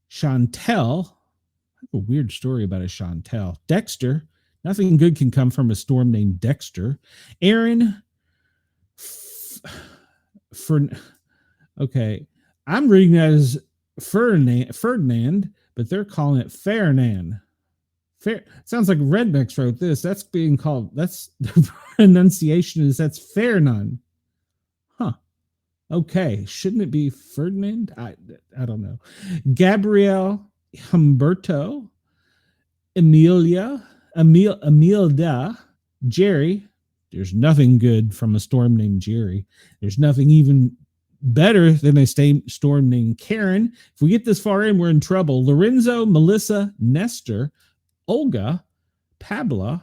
Chantel. I have a weird story about a Chantel. Dexter. Nothing good can come from a storm named Dexter. Aaron. Okay. I'm reading that as Ferdinand, but they're calling it Ferdinand. Sounds like rednecks wrote this. That's being called, that's the pronunciation is, that's Ferdinand. Huh. Okay. Shouldn't it be Ferdinand? I don't know. Gabrielle, Humberto, Amelia, Jerry. There's nothing good from a storm named Jerry. There's nothing even better than a storm named Karen. If we get this far in, we're in trouble. Lorenzo, Melissa, Nestor, Olga, Pabla,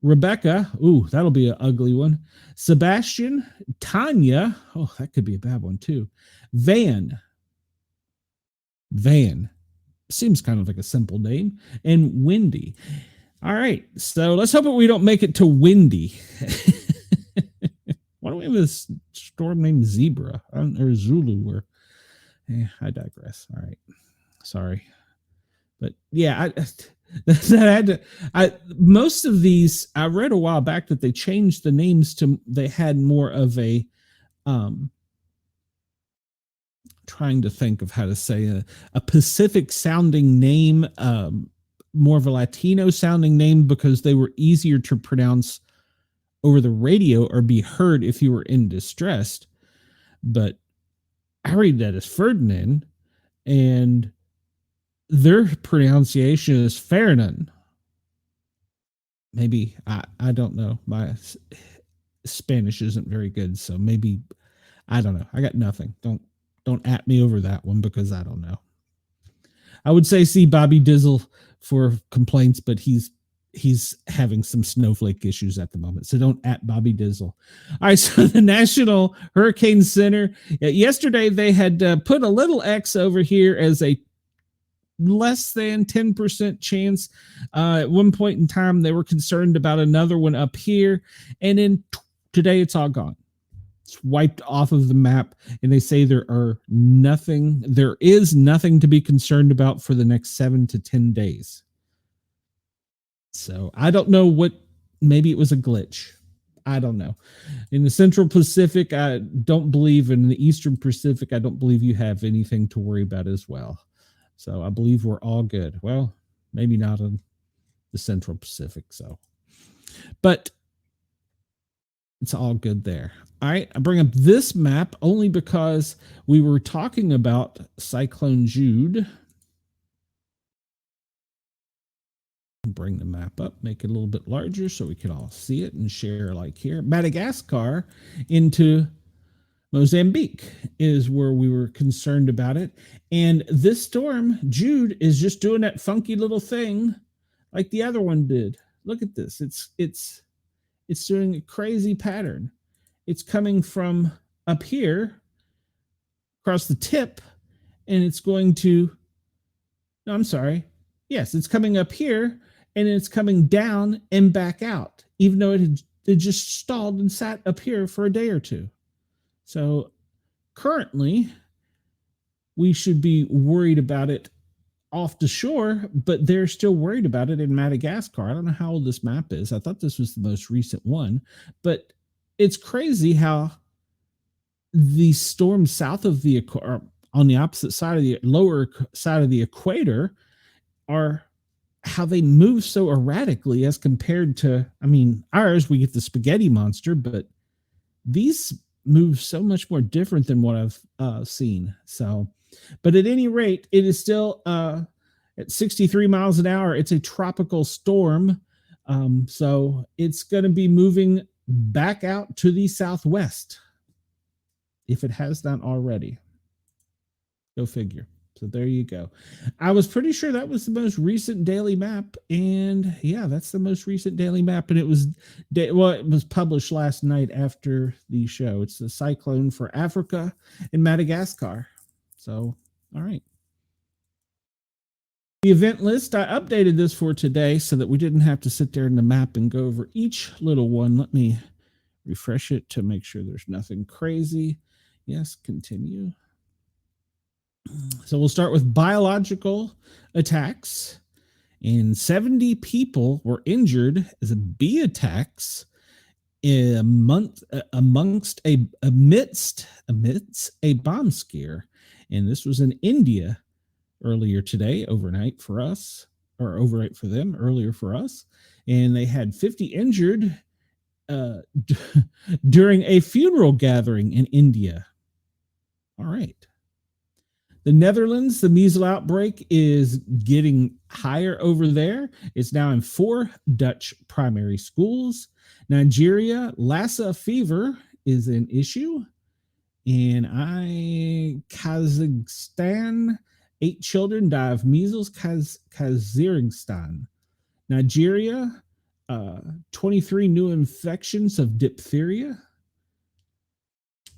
Rebecca. Ooh, that'll be an ugly one. Sebastian, Tanya. Oh, that could be a bad one too. Van. Seems kind of like a simple name. And Wendy. All right. So let's hope we don't make it to Wendy. Why don't we have this storm named Zebra or Zulu? Or I digress. All right. Sorry. But yeah, most of these, I read a while back that they changed the names to, they had more of a, trying to think of how to say a Pacific sounding name, more of a Latino sounding name, because they were easier to pronounce over the radio or be heard if you were in distress. But I read that as Ferdinand, and their pronunciation is Ferdinand. Maybe, I don't know. My Spanish isn't very good, so maybe, I don't know. I got nothing. Don't at me over that one, because I don't know. I would say see Bobby Dizzle for complaints, but he's having some snowflake issues at the moment. So don't at Bobby Dizzle. All right. So the National Hurricane Center, yesterday they had put a little X over here as a less than 10% chance. At one point in time, they were concerned about another one up here. And then today it's all gone. It's wiped off of the map, and they say there is nothing to be concerned about for the next 7 to 10 days. So I don't know maybe it was a glitch. I don't know. In the Central Pacific, I don't believe. In the Eastern Pacific, I don't believe you have anything to worry about as well. So I believe we're all good. Well, maybe not in the Central Pacific. But it's all good there. All right. I bring up this map only because we were talking about Cyclone Jude. Bring the map up, make it a little bit larger so we can all see it and share like here. Madagascar into Mozambique is where we were concerned about it. And this storm, Jude, is just doing that funky little thing like the other one did. Look at this. It's doing a crazy pattern. It's coming from up here across the tip, and it's going to, no, I'm sorry. Yes, it's coming up here and it's coming down and back out, even though it just stalled and sat up here for a day or two. So currently, we should be worried about it off the shore, but they're still worried about it in Madagascar. I don't know how old this map is. I thought this was the most recent one, but it's crazy how the storms south of the, or on the opposite side of the lower side of the equator, are how they move so erratically as compared to, I mean, ours, we get the spaghetti monster, but these move so much more different than what I've seen. So, but at any rate, it is still at 63 miles an hour. It's a tropical storm. So it's going to be moving back out to the southwest if it has not already. Go figure. So there you go. I was pretty sure that was the most recent daily map, and yeah, that's the most recent daily map. And it was, it was published last night after the show. It's the cyclone for Africa and Madagascar. So, all right. The event list, I updated this for today so that we didn't have to sit there in the map and go over each little one. Let me refresh it to make sure there's nothing crazy. Yes, continue. So we'll start with biological attacks, and 70 people were injured as bee attacks amidst a bomb scare. And this was in India earlier today, overnight for us, or overnight for them, earlier for us. And they had 50 injured during a funeral gathering in India. All right. The Netherlands, the measles outbreak is getting higher over there. It's now in 4 Dutch primary schools. Nigeria, Lassa fever is an issue. In Kazakhstan, 8 children die of measles. Kazakhstan. Nigeria, 23 new infections of diphtheria.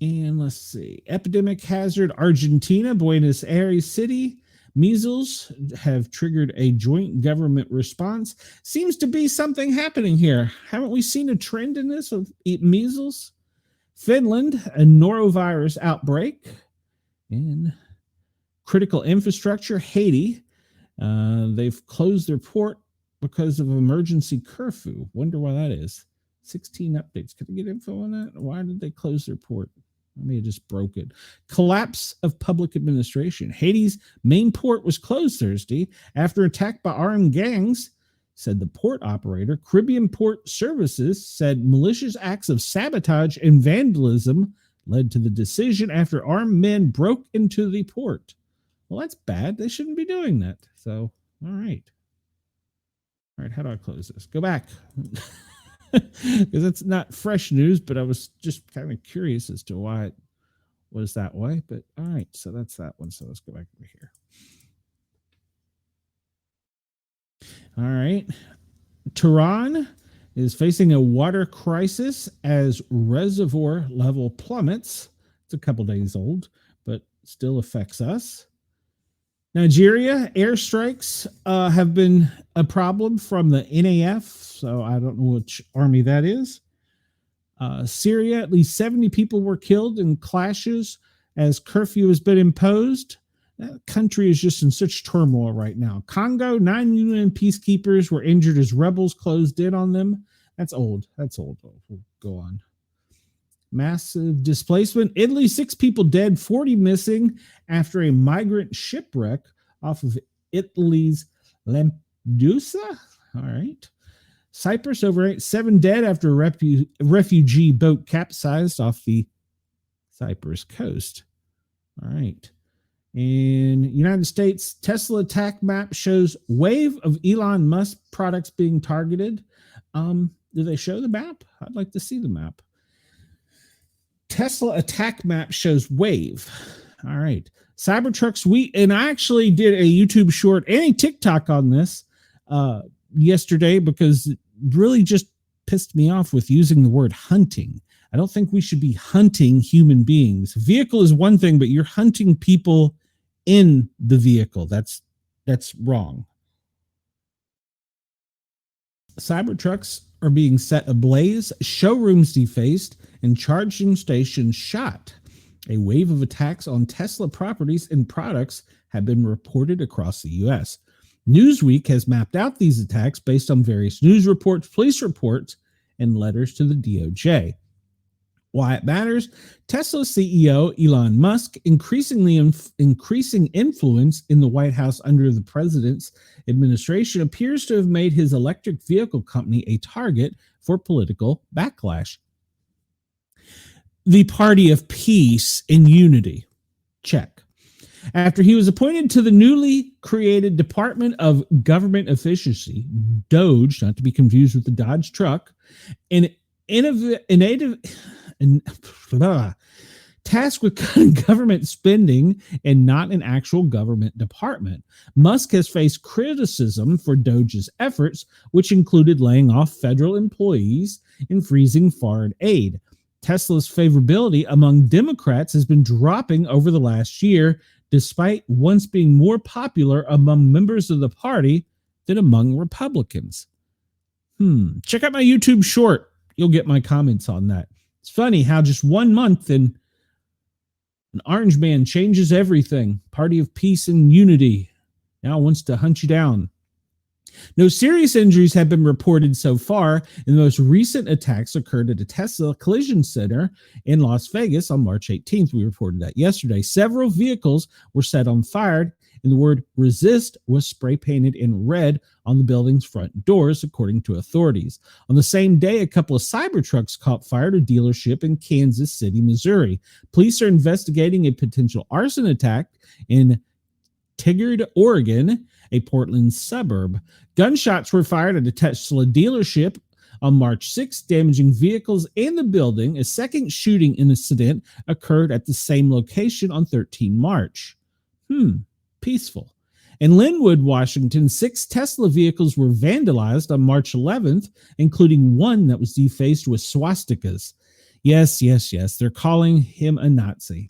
And let's see, epidemic hazard, Argentina, Buenos Aires City, measles have triggered a joint government response. Seems to be something happening here. Haven't we seen a trend in this of measles? Finland, a norovirus outbreak. And critical infrastructure, Haiti, they've closed their port because of emergency curfew. Wonder why that is. 16 updates. Could I get info on that? Why did they close their port? I may have just broke it. Collapse of public administration. Haiti's main port was closed Thursday after attack by armed gangs, said the port operator. Caribbean Port Services said malicious acts of sabotage and vandalism led to the decision after armed men broke into the port. Well, that's bad. They shouldn't be doing that. So, all right. All right, how do I close this? Go back. Because it's not fresh news, but I was just kind of curious as to why it was that way. But all right, so that's that one. So let's go back over here. All right. Tehran is facing a water crisis as reservoir level plummets. It's a couple days old, but still affects us. Nigeria, airstrikes have been a problem from the NAF, so I don't know which army that is. Syria, at least 70 people were killed in clashes as curfew has been imposed. That country is just in such turmoil right now. Congo, 9 UN peacekeepers were injured as rebels closed in on them. That's old. That's old. We'll go on. Massive displacement. Italy, 6 people dead, 40 missing after a migrant shipwreck off of Italy's Lampedusa. All right. Cyprus, over 7 dead after a refugee boat capsized off the Cyprus coast. All right. In United States, Tesla attack map shows wave of Elon Musk products being targeted. Do they show the map? I'd like to see the map. Tesla attack map shows wave. All right. Cybertruck's and I actually did a YouTube short and a TikTok on this yesterday because it really just pissed me off with using the word hunting. I don't think we should be hunting human beings. Vehicle is one thing, but you're hunting people in the vehicle. That's wrong. Cybertrucks are being set ablaze, showrooms defaced, and charging stations shot. A wave of attacks on Tesla properties and products have been reported across the U.S. Newsweek has mapped out these attacks based on various news reports, police reports, and letters to the DOJ. Why it matters: Tesla CEO Elon Musk increasing influence in the White House under the president's administration appears to have made his electric vehicle company a target for political backlash. The party of peace and unity. Check. After he was appointed to the newly created Department of Government Efficiency, DOGE, not to be confused with the Dodge truck, tasked with cutting government spending and not an actual government department. Musk has faced criticism for DOGE's efforts, which included laying off federal employees and freezing foreign aid. Tesla's favorability among Democrats has been dropping over the last year, despite once being more popular among members of the party than among Republicans. Check out my YouTube short. You'll get my comments on that. It's funny how just 1 month and an orange man changes everything. Party of peace and unity now wants to hunt you down. No serious injuries have been reported so far, and the most recent attacks occurred at a Tesla collision center in Las Vegas on March 18th. We reported that yesterday. Several vehicles were set on fire, and the word resist was spray painted in red on the building's front doors, according to authorities. On the same day, a couple of Cybertrucks caught fire at a dealership in Kansas City, Missouri. Police are investigating a potential arson attack in Tigard, Oregon, a Portland suburb. Gunshots were fired at a Tesla dealership on March 6th, damaging vehicles and the building. A second shooting incident occurred at the same location on 13 March. Peaceful. In Linwood, Washington, 6 Tesla vehicles were vandalized on March 11th, including one that was defaced with swastikas. Yes. They're calling him a Nazi.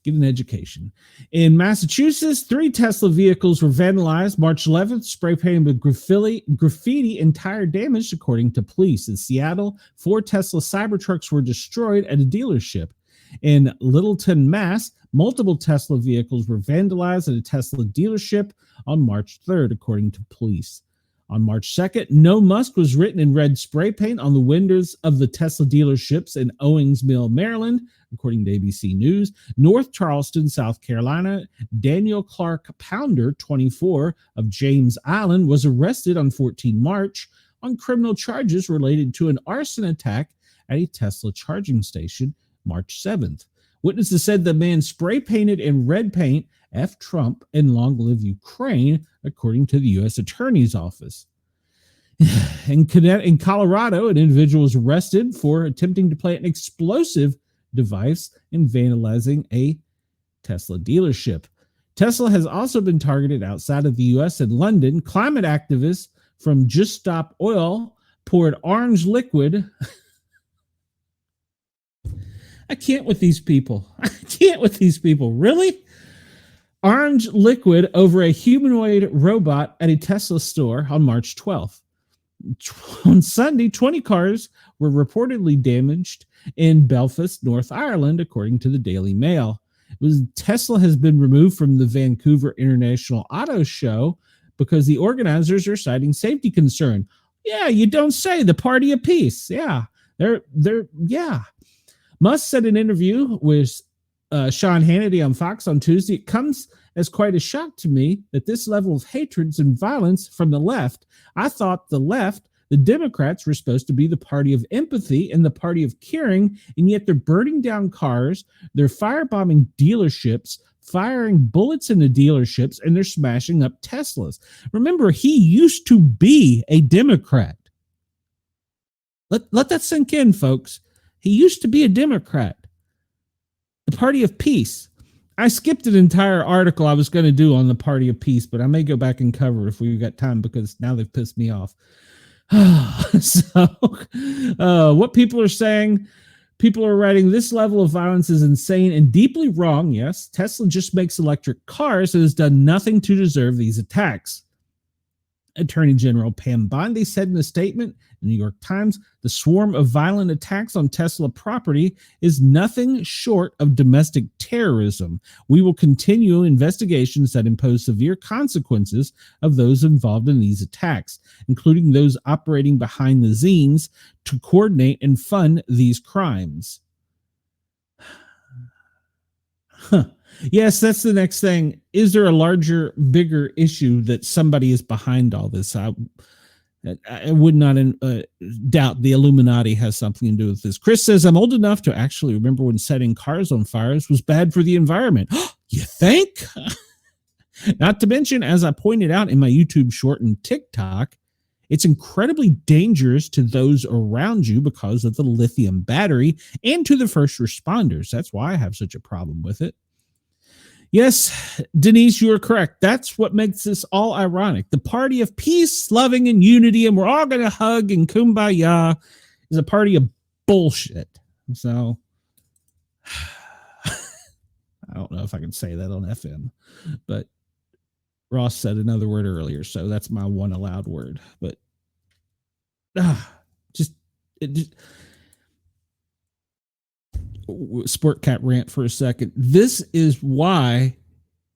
Get an education. In Massachusetts, 3 Tesla vehicles were vandalized March 11th, spray painted with graffiti and tire damage, according to police. In Seattle, 4 Tesla Cybertrucks were destroyed at a dealership. In Littleton, Mass., multiple Tesla vehicles were vandalized at a Tesla dealership on March 3rd, according to police. On March 2nd, "No Musk" was written in red spray paint on the windows of the Tesla dealerships in Owings Mill, Maryland, according to ABC News. North Charleston, South Carolina, Daniel Clark Pounder, 24, of James Island, was arrested on 14 March on criminal charges related to an arson attack at a Tesla charging station March 7th. Witnesses said the man spray painted in red paint "F Trump" and "Long Live Ukraine," according to the U.S. Attorney's Office. In Colorado, an individual was arrested for attempting to plant an explosive device and vandalizing a Tesla dealership. Tesla has also been targeted outside of the U.S. in London. Climate activists from Just Stop Oil poured orange liquid. I can't with these people. Really? Orange liquid over a humanoid robot at a Tesla store on March 12th. On Sunday, 20 cars were reportedly damaged in Belfast, North Ireland, according to the Daily Mail. Tesla has been removed from the Vancouver International Auto Show because the organizers are citing safety concern. Yeah, you don't say. The party of peace. Yeah, they're. Musk said in an interview with Sean Hannity on Fox on Tuesday, "It comes as quite a shock to me that this level of hatred and violence from the left. I thought the left, the Democrats, were supposed to be the party of empathy and the party of caring, and yet they're burning down cars, they're firebombing dealerships, firing bullets into dealerships, and they're smashing up Teslas. Remember, he used to be a Democrat. Let that sink in, folks. He used to be a Democrat. The Party of Peace. I skipped an entire article I was going to do on the Party of Peace, but I may go back and cover it if we've got time, because now they've pissed me off. So, what people are saying, people are writing, this level of violence is insane and deeply wrong. Yes, Tesla just makes electric cars and has done nothing to deserve these attacks. Attorney General Pam Bondi said in a statement in the New York Times, the swarm of violent attacks on Tesla property is nothing short of domestic terrorism. We will continue investigations that impose severe consequences of those involved in these attacks, including those operating behind the scenes to coordinate and fund these crimes. Yes, that's the next thing. Is there a larger, bigger issue that somebody is behind all this? I would not doubt the Illuminati has something to do with this. Chris says, I'm old enough to actually remember when setting cars on fires was bad for the environment. You think? Not to mention, as I pointed out in my YouTube short and TikTok, it's incredibly dangerous to those around you because of the lithium battery and to the first responders. That's why I have such a problem with it. Yes, Denise, you are correct. That's what makes this all ironic. The Party of Peace, loving, and unity, and we're all going to hug and kumbaya, is a party of bullshit. So, I don't know if I can say that on FM, but Ross said another word earlier, so that's my one allowed word. But just Sportcat rant for a second. This is why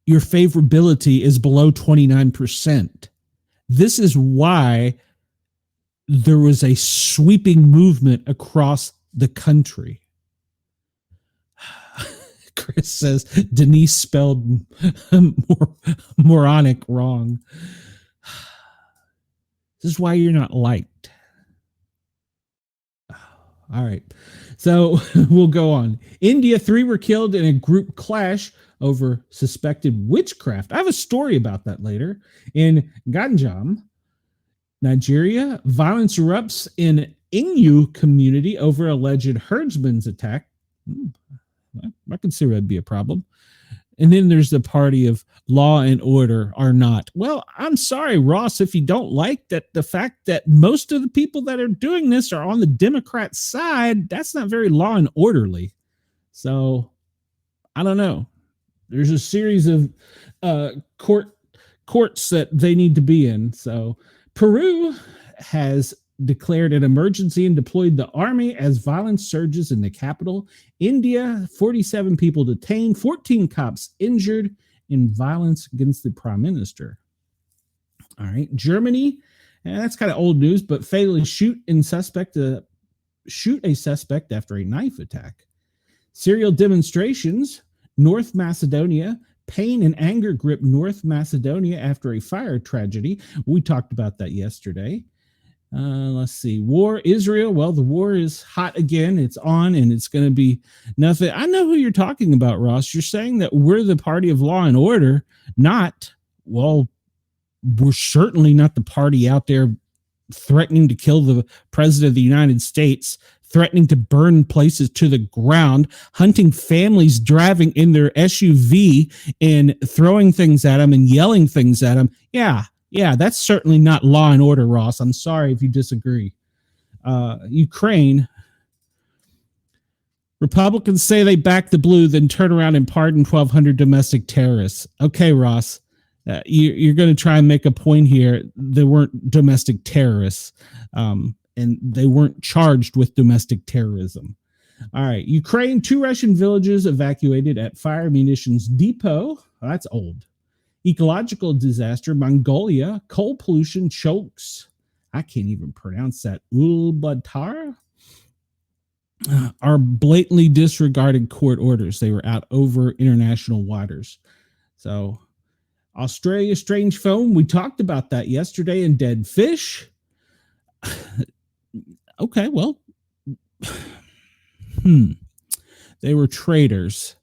your favorability is below 29%. This is why there was a sweeping movement across the country. Chris says Denise spelled moronic wrong. This is why you're not liked. All right. So we'll go on. India, 3 were killed in a group clash over suspected witchcraft. I have a story about that later. In Ganjam, Nigeria, violence erupts in Innu community over alleged herdsman's attack. I consider that'd be a problem. And then there's the party of law and order are not. Well, I'm sorry, Ross, if you don't like that, the fact that most of the people that are doing this are on the Democrat side, that's not very law and orderly. So I don't know. There's a series of courts that they need to be in. So Peru has declared an emergency and deployed the army as violence surges in the capital. India, 47 people detained, 14 cops injured in violence against the prime minister. All right. Germany, and that's kind of old news, but fatally shoot a suspect after a knife attack. Serial demonstrations, North Macedonia. Pain and anger grip North Macedonia after a fire tragedy. We talked about that yesterday. Let's see. War, Israel. Well, the war is hot again. It's on, and it's going to be nothing. I know who you're talking about, Ross. You're saying that we're the party of law and order, not, well, we're certainly not the party out there threatening to kill the president of the United States, threatening to burn places to the ground, hunting families, driving in their SUV and throwing things at them and yelling things at them. Yeah, that's certainly not law and order, Ross. I'm sorry if you disagree. Ukraine. Republicans say they back the blue, then turn around and pardon 1,200 domestic terrorists. Okay, Ross, you're going to try and make a point here. They weren't domestic terrorists, and they weren't charged with domestic terrorism. All right, Ukraine, 2 Russian villages evacuated at fire munitions depot. That's old. Ecological disaster, Mongolia, coal pollution chokes. I can't even pronounce that. Ulaanbaatar are blatantly disregarded court orders. They were out over international waters. So, Australia, strange foam. We talked about that yesterday in Dead Fish. Okay, well, they were traitors.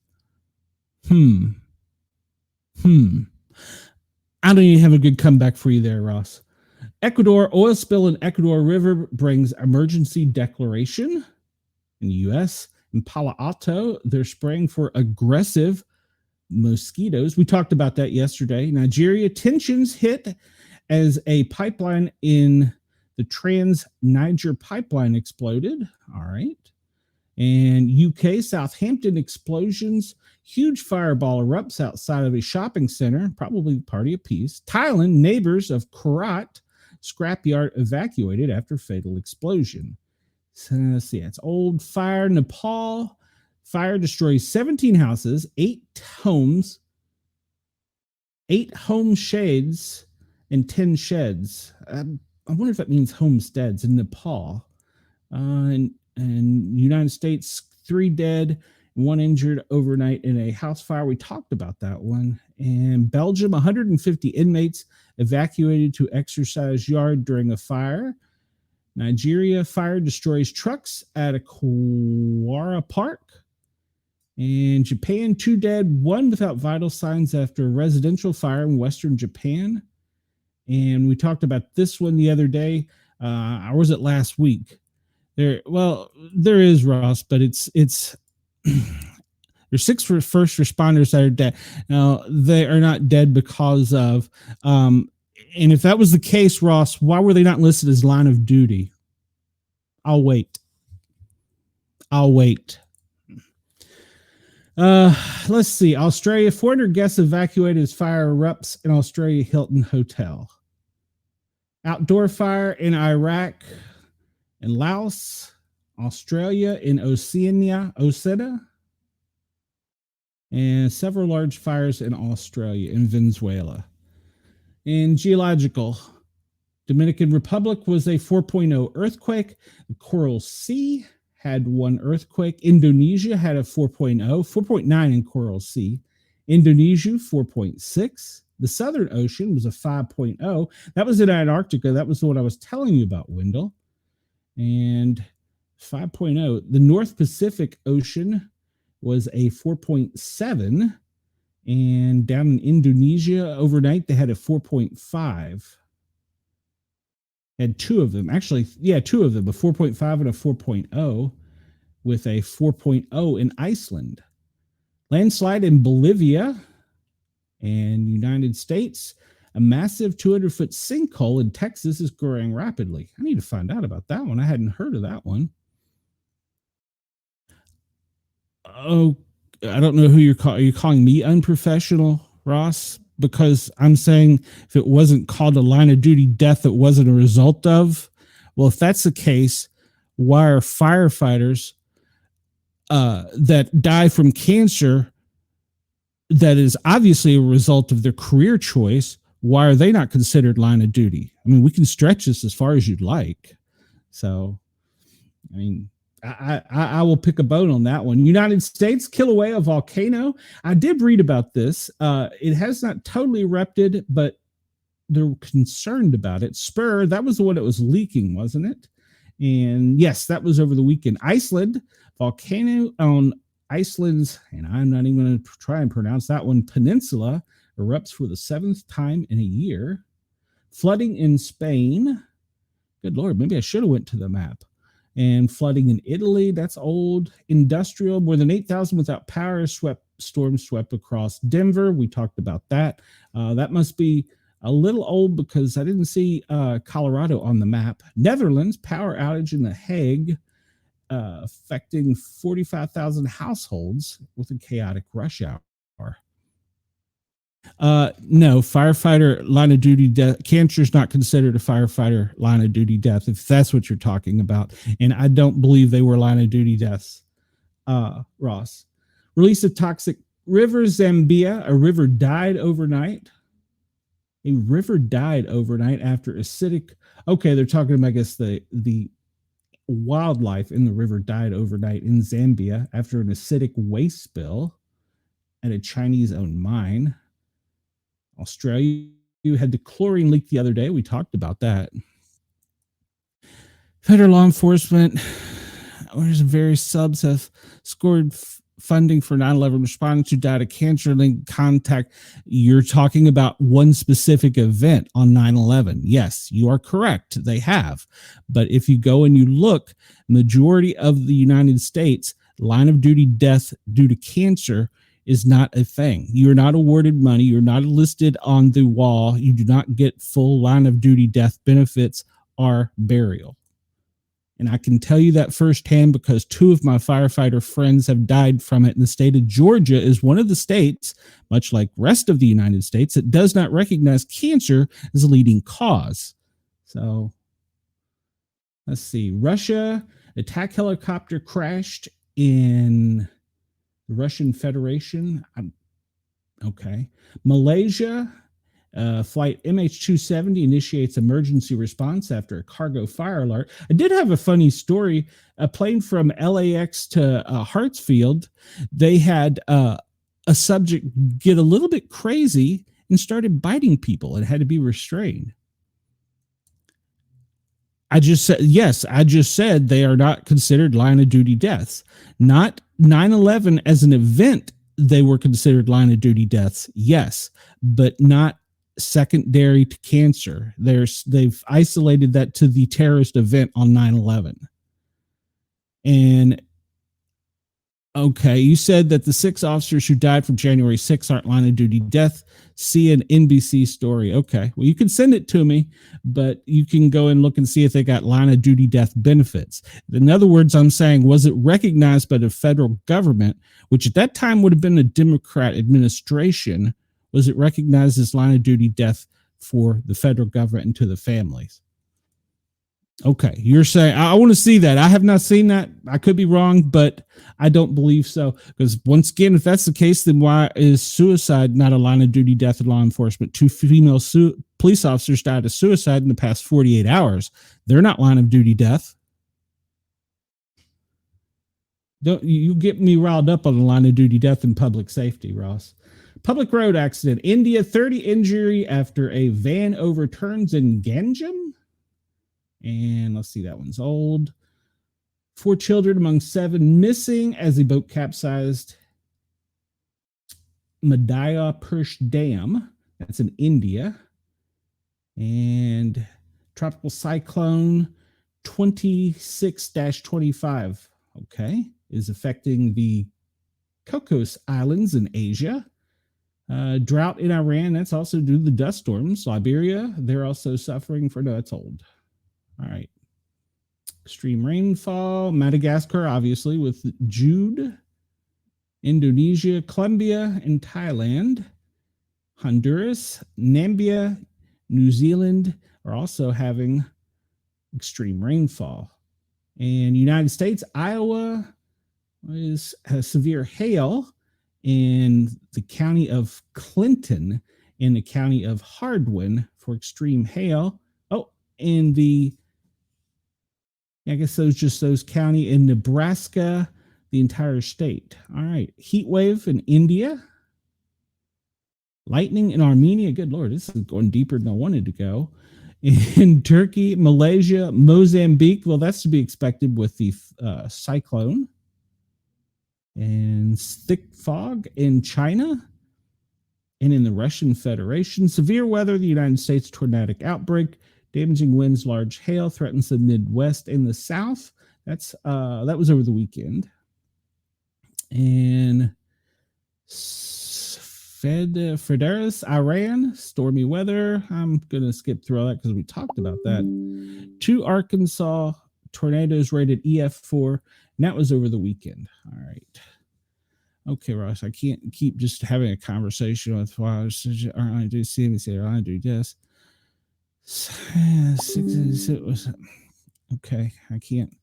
I don't even have a good comeback for you there, Ross. Ecuador, oil spill in Ecuador River brings emergency declaration in the U.S. In Palo Alto, they're spraying for aggressive mosquitoes. We talked about that yesterday. Nigeria, tensions hit as a pipeline in the Trans Niger pipeline exploded. All right. And UK, Southampton explosions. Huge fireball erupts outside of a shopping center, probably party of peace. Thailand, neighbors of Korat scrapyard evacuated after fatal explosion. So let's see, it's old fire. Nepal, fire destroys 17 houses, 8 homes, 8 home shades, and 10 sheds. I wonder if that means homesteads in Nepal. And United States, 3 dead, 1 injured overnight in a house fire. We talked about that one. And Belgium, 150 inmates evacuated to exercise yard during a fire. Nigeria, fire destroys trucks at a Kwara Park. And Japan, 2 dead, 1 without vital signs after a residential fire in Western Japan. And we talked about this one the other day. Or was it last week? There is, Ross, but it's there's 6 first responders that are dead. Now, they are not dead because of and if that was the case, Ross, why were they not listed as line of duty? I'll wait. Let's see. Australia, 400 guests evacuated as fire erupts in Australia Hilton Hotel. Outdoor fire in Iraq and Laos. Australia in Oceania, and several large fires in Australia and Venezuela. In geological, Dominican Republic was a 4.0 earthquake. The Coral Sea had 1 earthquake. Indonesia had a 4.0, 4.9 in Coral Sea. Indonesia, 4.6. The Southern Ocean was a 5.0. That was in Antarctica. That was what I was telling you about, Wendell. And 5.0. The North Pacific Ocean was a 4.7. And down in Indonesia overnight, they had a 4.5. Had 2 of them. Actually, 2 of them, a 4.5 and a 4.0, with a 4.0 in Iceland. Landslide in Bolivia and United States. A massive 200-foot sinkhole in Texas is growing rapidly. I need to find out about that one. I hadn't heard of that one. Oh, I don't know who you're calling. Are you calling me unprofessional, Ross? Because I'm saying if it wasn't called a line of duty death, it wasn't a result of. Well, if that's the case, why are firefighters that die from cancer that is obviously a result of their career choice, why are they not considered line of duty? I mean, we can stretch this as far as you'd like. So, I mean, I will pick a bone on that one. United States, Kilauea volcano. I did read about this. It has not totally erupted, but they're concerned about it. Spur, that was the one that was leaking, wasn't it? And yes, that was over the weekend. Iceland, volcano on Iceland's, and I'm not even going to try and pronounce that one, peninsula erupts for the 7th time in a year. Flooding in Spain. Good Lord, maybe I should have went to the map. And flooding in Italy, that's old. Industrial, more than 8,000 without power. Storm swept across Denver. We talked about that. That must be a little old because I didn't see Colorado on the map. Netherlands, power outage in The Hague, affecting 45,000 households with a chaotic rush hour. No, firefighter line of duty death. Cancer is not considered a firefighter line of duty death, if that's what you're talking about. And I don't believe they were line of duty deaths. Ross, release of toxic river Zambia. A river died overnight. A river died overnight after acidic. Okay, they're talking about, I guess, the wildlife in the river died overnight in Zambia after an acidic waste spill at a Chinese-owned mine. Australia had the chlorine leak the other day. We talked about that. Federal law enforcement, whereas various subs have scored funding for 9/11 responders who died of cancer linked contact. You're talking about one specific event on 9/11. Yes, you are correct. They have. But if you go and you look, majority of the United States, line of duty death due to cancer is not a thing. You're not awarded money. You're not listed on the wall. You do not get full line of duty death benefits or burial. And I can tell you that firsthand because two of my firefighter friends have died from it. And the state of Georgia is one of the states, much like rest of the United States, that does not recognize cancer as a leading cause. So let's see. Russia, attack helicopter crashed in the Russian Federation. Okay. Malaysia, flight MH270 initiates emergency response after a cargo fire alert. I did have a funny story. A plane from LAX to Hartsfield, they had a subject get a little bit crazy and started biting people and had to be restrained. I just said they are not considered line of duty deaths. Not 9/11 as an event, they were considered line of duty deaths, yes, but not secondary to cancer. They've isolated that to the terrorist event on 9/11. And okay, you said that the 6 officers who died from January 6th aren't line of duty death. See an NBC story. Okay, well, you can send it to me, but you can go and look and see if they got line of duty death benefits. In other words, I'm saying, was it recognized by the federal government, which at that time would have been a Democrat administration? Was it recognized as line of duty death for the federal government and to the families? Okay, you're saying I want to see that. I have not seen that. I could be wrong, but I don't believe so. Because once again, if that's the case, then why is suicide not a line of duty death in law enforcement? 2 female police officers died of suicide in the past 48 hours. They're not line of duty death. Don't you get me riled up on the line of duty death in public safety, Ross? Public road accident. India, 30 injury after a van overturns in Ganjam. And let's see, that one's old. 4 children among 7 missing as a boat capsized. Madhya Pradesh Dam. That's in India. And tropical cyclone 26-25. Okay. Is affecting the Cocos Islands in Asia. Drought in Iran. That's also due to the dust storms. Liberia, they're also suffering for, no, that's old. All right. Extreme rainfall. Madagascar, obviously, with Jude. Indonesia, Colombia, and Thailand. Honduras, Namibia, New Zealand are also having extreme rainfall. And United States, Iowa has severe hail in the county of Clinton, in the county of Hardwin for extreme hail. Oh, in the I guess those county in Nebraska, the entire state. All right. Heat wave in India. Lightning in Armenia. Good Lord, this is going deeper than I wanted to go. In Turkey, Malaysia, Mozambique. Well, that's to be expected with the cyclone. And thick fog in China. And in the Russian Federation. Severe weather, the United States tornadic outbreak. Damaging winds, large hail threatens the Midwest and the South. That was over the weekend. And Federas, Iran, stormy weather. I'm going to skip through all that because we talked about that. 2 Arkansas tornadoes rated EF4. And that was over the weekend. All right. Okay, Ross, I can't keep just having a conversation with I do CNBC, I do this. It was okay. I can't.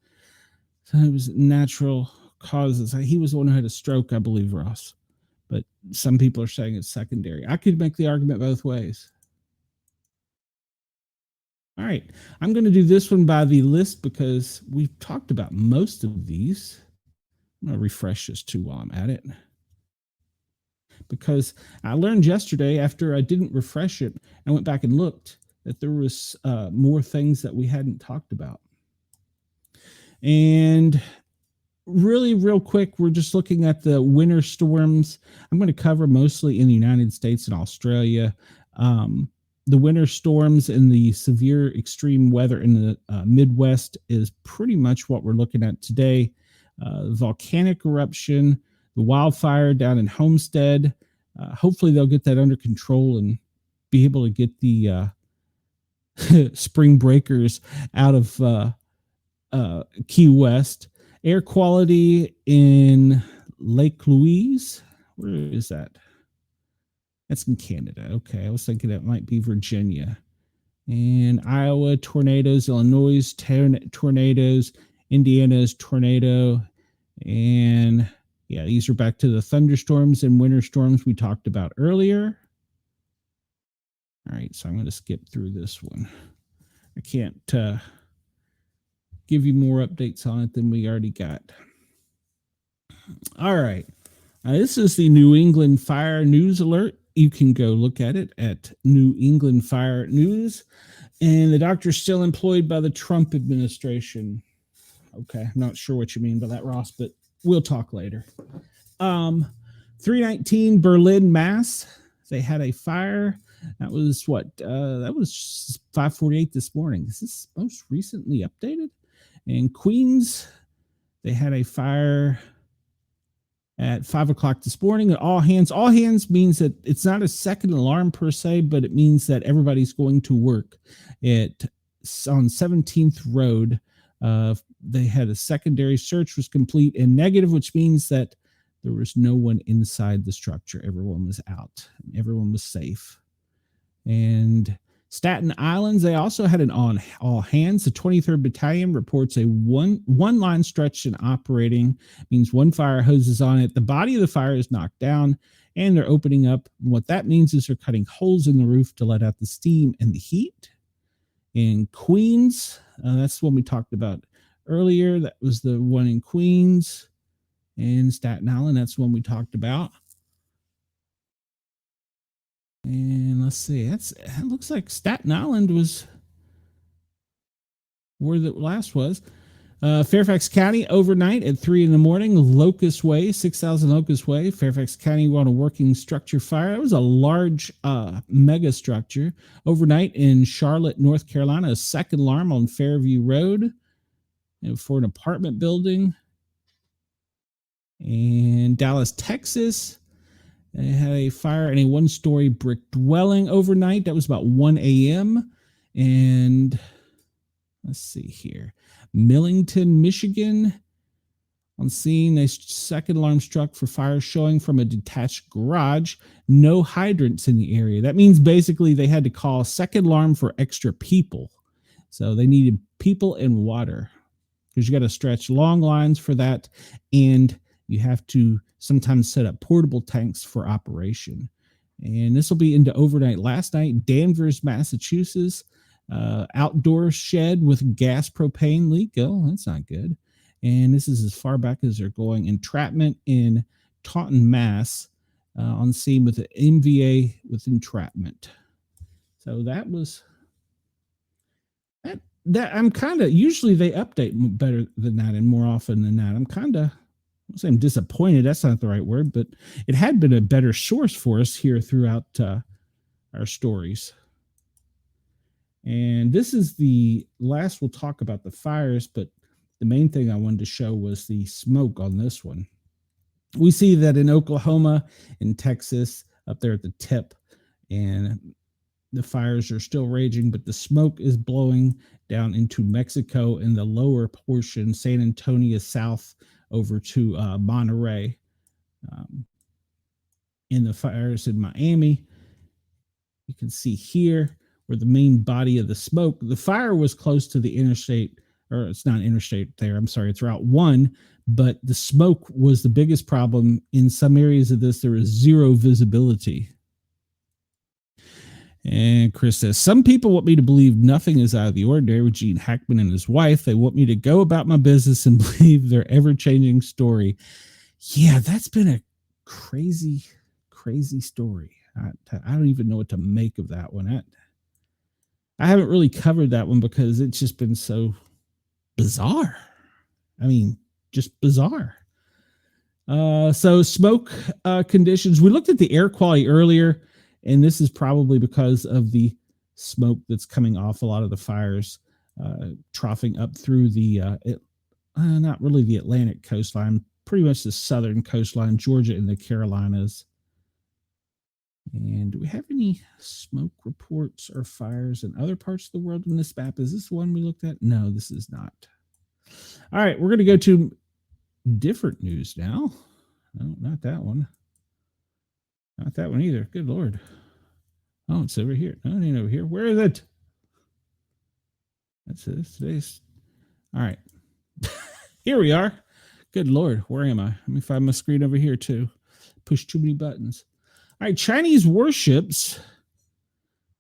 So it was natural causes. He was the one who had a stroke, I believe, Ross. But some people are saying it's secondary. I could make the argument both ways. All right. I'm going to do this one by the list because we've talked about most of these. I'm going to refresh this too while I'm at it. Because I learned yesterday after I didn't refresh it, I went back and looked that there was more things that we hadn't talked about. And really real quick, we're just looking at the winter storms. I'm going to cover mostly in the United States and Australia. Um, the winter storms and the severe extreme weather in the Midwest is pretty much what we're looking at today. Volcanic eruption, the wildfire down in Homestead. Hopefully, they'll get that under control and be able to get the spring breakers out of Key West. Air quality in Lake Louise. Where is that? That's in Canada. Okay, I was thinking it might be Virginia. And Iowa tornadoes, Illinois tornadoes, Indiana's tornado, and yeah, these are back to the thunderstorms and winter storms we talked about earlier. All right, so I'm going to skip through this one. I can't give you more updates on it than we already got. All right. This is the New England Fire News Alert. You can go look at it at New England Fire News. And the doctor's still employed by the Trump administration. Okay, I'm not sure what you mean by that, Ross, but we'll talk later. 319 Berlin, Mass. They had a fire. That was what? That was 5:48 this morning. Is this most recently updated? In Queens, they had a fire at 5 o'clock this morning at all hands. All hands means that it's not a second alarm per se, but it means that everybody's going to work. On 17th Road, they had a secondary search was complete and negative, which means that there was no one inside the structure. Everyone was out. Everyone was safe. And Staten Island, they also had an on all hands. The 23rd Battalion reports a one line stretched and operating, means one fire hose is on it. The body of the fire is knocked down and they're opening up. What that means is they're cutting holes in the roof to let out the steam and the heat. In Queens, that's the one we talked about earlier. That was the one in Queens. And Staten Island, that's the one we talked about. And let's see, it looks like Staten Island was where the last was. Fairfax County overnight at 3 a.m, Locust Way, 6,000 Locust Way. Fairfax County on a working structure fire. It was a large mega structure. Overnight in Charlotte, North Carolina, a second alarm on Fairview Road for an apartment building. And Dallas, Texas, they had a fire in a one-story brick dwelling overnight. That was about 1 a.m. And let's see here. Millington, Michigan. On scene, a second alarm struck for fire showing from a detached garage. No hydrants in the area. That means basically they had to call a second alarm for extra people. So they needed people and water because you got to stretch long lines for that. And you have to sometimes set up portable tanks for operation. And this will be into overnight. Last night, Danvers, Massachusetts, outdoor shed with gas propane leak. Oh, that's not good. And this is as far back as they're going. Entrapment in Taunton, Mass, on scene with the MVA with entrapment. So that was that. I'm kind of, usually they update better than that and more often than that. I'm kind of, I'm disappointed. That's not the right word, but it had been a better source for us here throughout our stories. And this is the last we'll talk about the fires, but the main thing I wanted to show was the smoke on this one. We see that in Oklahoma, in Texas, up there at the tip, and the fires are still raging, but the smoke is blowing down into Mexico in the lower portion, San Antonio south over to Monterey. In the fires in Miami, you can see here where the main body of the smoke, the fire was close to the interstate, or it's not interstate there, I'm sorry, it's Route 1, but the smoke was the biggest problem. In some areas of this, there was zero visibility. And Chris says, some people want me to believe nothing is out of the ordinary with Gene Hackman and his wife. They want me to go about my business and believe their ever-changing story. Yeah, that's been a crazy, crazy story. I don't even know what to make of that one. I haven't really covered that one because it's just been so bizarre. I mean, just bizarre. So smoke conditions. We looked at the air quality earlier, and this is probably because of the smoke that's coming off a lot of the fires, troughing up through the not really the Atlantic coastline, pretty much the southern coastline, Georgia and the Carolinas. And do we have any smoke reports or fires in other parts of the world in this map? Is this the one we looked at? No, this is not. All right, we're going to go to different news now. No, not that one. Not that one either. Good Lord. Oh, it's over here. No, it ain't over here. Where is it? That's it. Today's. All right. Here we are. Good Lord. Where am I? Let me find my screen over here too. Push too many buttons. All right. Chinese warships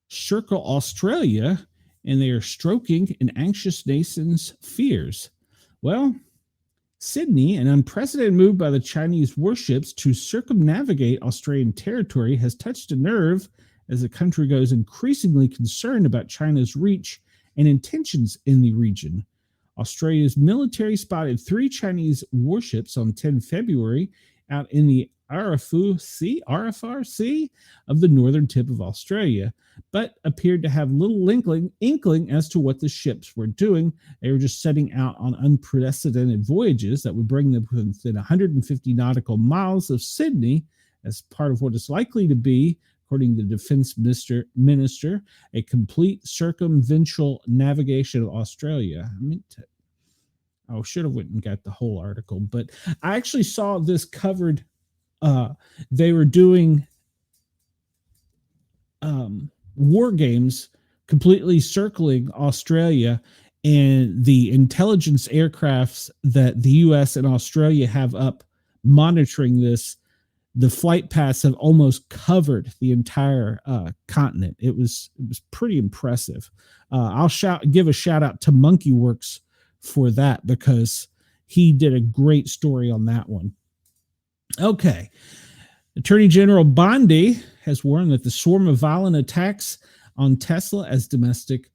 circle Australia, and they are stroking an anxious nation's fears. Well, Sydney, an unprecedented move by the Chinese warships to circumnavigate Australian territory, has touched a nerve as the country grows increasingly concerned about China's reach and intentions in the region. Australia's military spotted 3 Chinese warships on 10 February out in the Arafur Sea of the northern tip of Australia, but appeared to have little inkling as to what the ships were doing. They were just setting out on unprecedented voyages that would bring them within 150 nautical miles of Sydney as part of what is likely to be, according to the defense minister, a complete circumventual navigation of Australia. I should have went and got the whole article, but I actually saw this covered. They were doing war games completely circling Australia, and the intelligence aircrafts that the U.S. and Australia have up monitoring this, the flight paths have almost covered the entire continent. It was pretty impressive. I'll give a shout out to Monkey Works for that, because he did a great story on that one. Okay. Attorney General Bondi has warned that the swarm of violent attacks on Tesla as domestic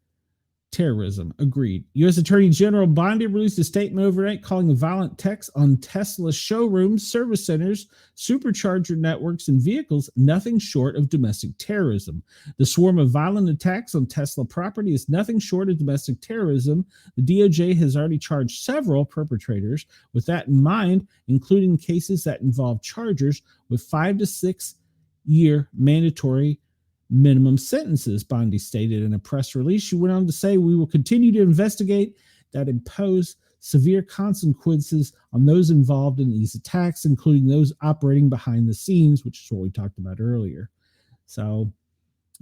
terrorism. Agreed. U.S. Attorney General Bondi released a statement overnight calling the violent attacks on Tesla showrooms, service centers, supercharger networks, and vehicles nothing short of domestic terrorism. The swarm of violent attacks on Tesla property is nothing short of domestic terrorism. The DOJ has already charged several perpetrators with that in mind, including cases that involve chargers with 5 to 6 year mandatory minimum sentences, Bondi stated in a press release. She went on to say, "We will continue to investigate that impose severe consequences on those involved in these attacks, including those operating behind the scenes," which is what we talked about earlier. So,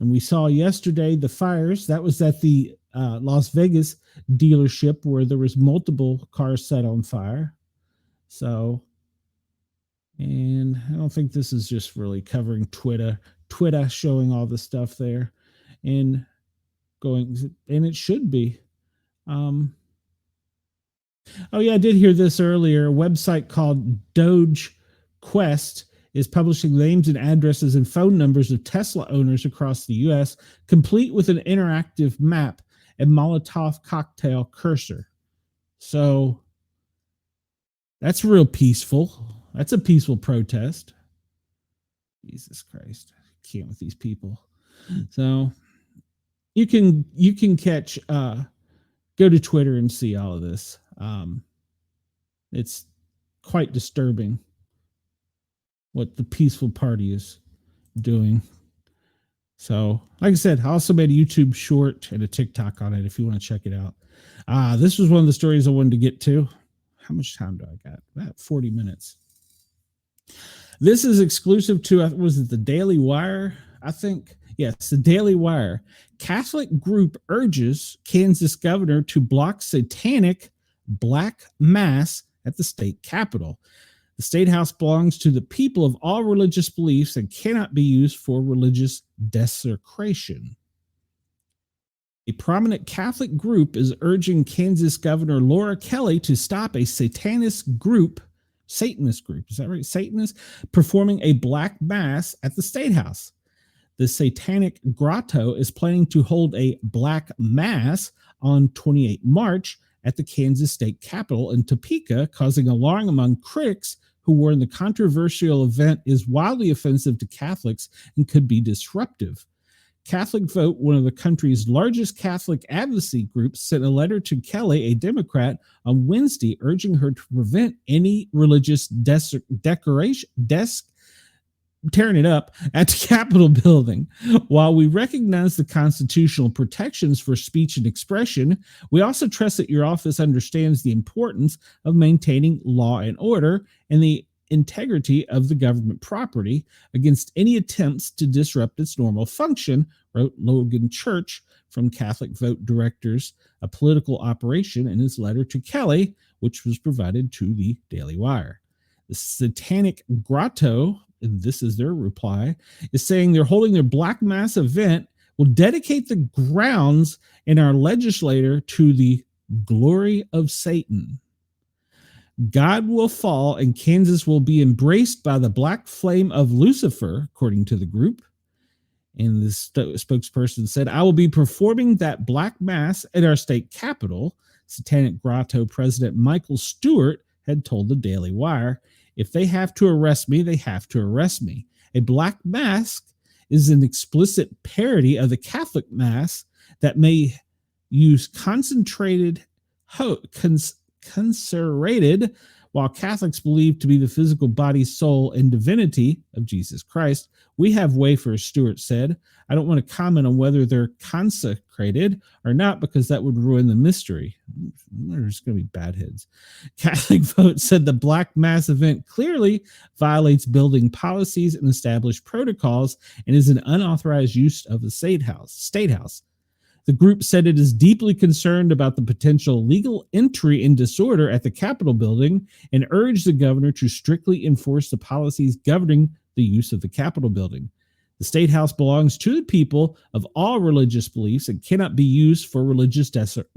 and we saw yesterday the fires. That was at the Las Vegas dealership where there was multiple cars set on fire. So, and I don't think this is just really covering Twitter showing all the stuff there and going, and it should be. Oh yeah, I did hear this earlier. A website called Doge Quest is publishing names and addresses and phone numbers of Tesla owners across the U.S., complete with an interactive map and Molotov cocktail cursor. So that's real peaceful. That's a peaceful protest. Jesus Christ. Can't with these people. So you can catch go to Twitter and see all of this. It's quite disturbing what the peaceful party is doing. So like I said, I also made a YouTube short and a TikTok on it if you want to check it out. This was one of the stories I wanted to get to. How much time do I got? About 40 minutes. This is exclusive to, was it the Daily Wire? I think, yes, the Daily Wire. Catholic group urges Kansas governor to block satanic black mass at the state capitol. The state house belongs to the people of all religious beliefs and cannot be used for religious desecration. A prominent Catholic group is urging Kansas Governor Laura Kelly to stop a Satanist group, is that right? Satanist, performing a black mass at the State House. The Satanic Grotto is planning to hold a black mass on 28 March at the Kansas state capitol in Topeka, causing alarm among critics who warned the controversial event is wildly offensive to Catholics and could be disruptive. Catholic Vote, one of the country's largest Catholic advocacy groups, sent a letter to Kelly, a Democrat, on Wednesday, urging her to prevent any religious tearing it up at the Capitol building. While we recognize the constitutional protections for speech and expression, we also trust that your office understands the importance of maintaining law and order and the integrity of the government property against any attempts to disrupt its normal function, wrote Logan Church from Catholic Vote Directors, a political operation, in his letter to Kelly, which was provided to the Daily Wire. The Satanic Grotto, and this is their reply, is saying they're holding their Black Mass event, will dedicate the grounds in our legislature to the glory of Satan. God will fall and Kansas will be embraced by the black flame of Lucifer, according to the group. And the spokesperson said, I will be performing that Black Mass at our state capitol. Satanic Grotto President Michael Stewart had told the Daily Wire, if they have to arrest me, they have to arrest me. A Black Mass is an explicit parody of the Catholic Mass that may use concentrated conservated, while Catholics believe to be the physical body, soul, and divinity of Jesus Christ. We have wafers, Stewart said. I don't want to comment on whether they're consecrated or not because that would ruin the mystery. There's going to be bad heads. Catholic Vote said the Black Mass event clearly violates building policies and established protocols and is an unauthorized use of the State House. The group said it is deeply concerned about the potential legal entry and disorder at the Capitol building and urged the governor to strictly enforce the policies governing the use of the Capitol building. The State House belongs to the people of all religious beliefs and cannot be used for religious desecration.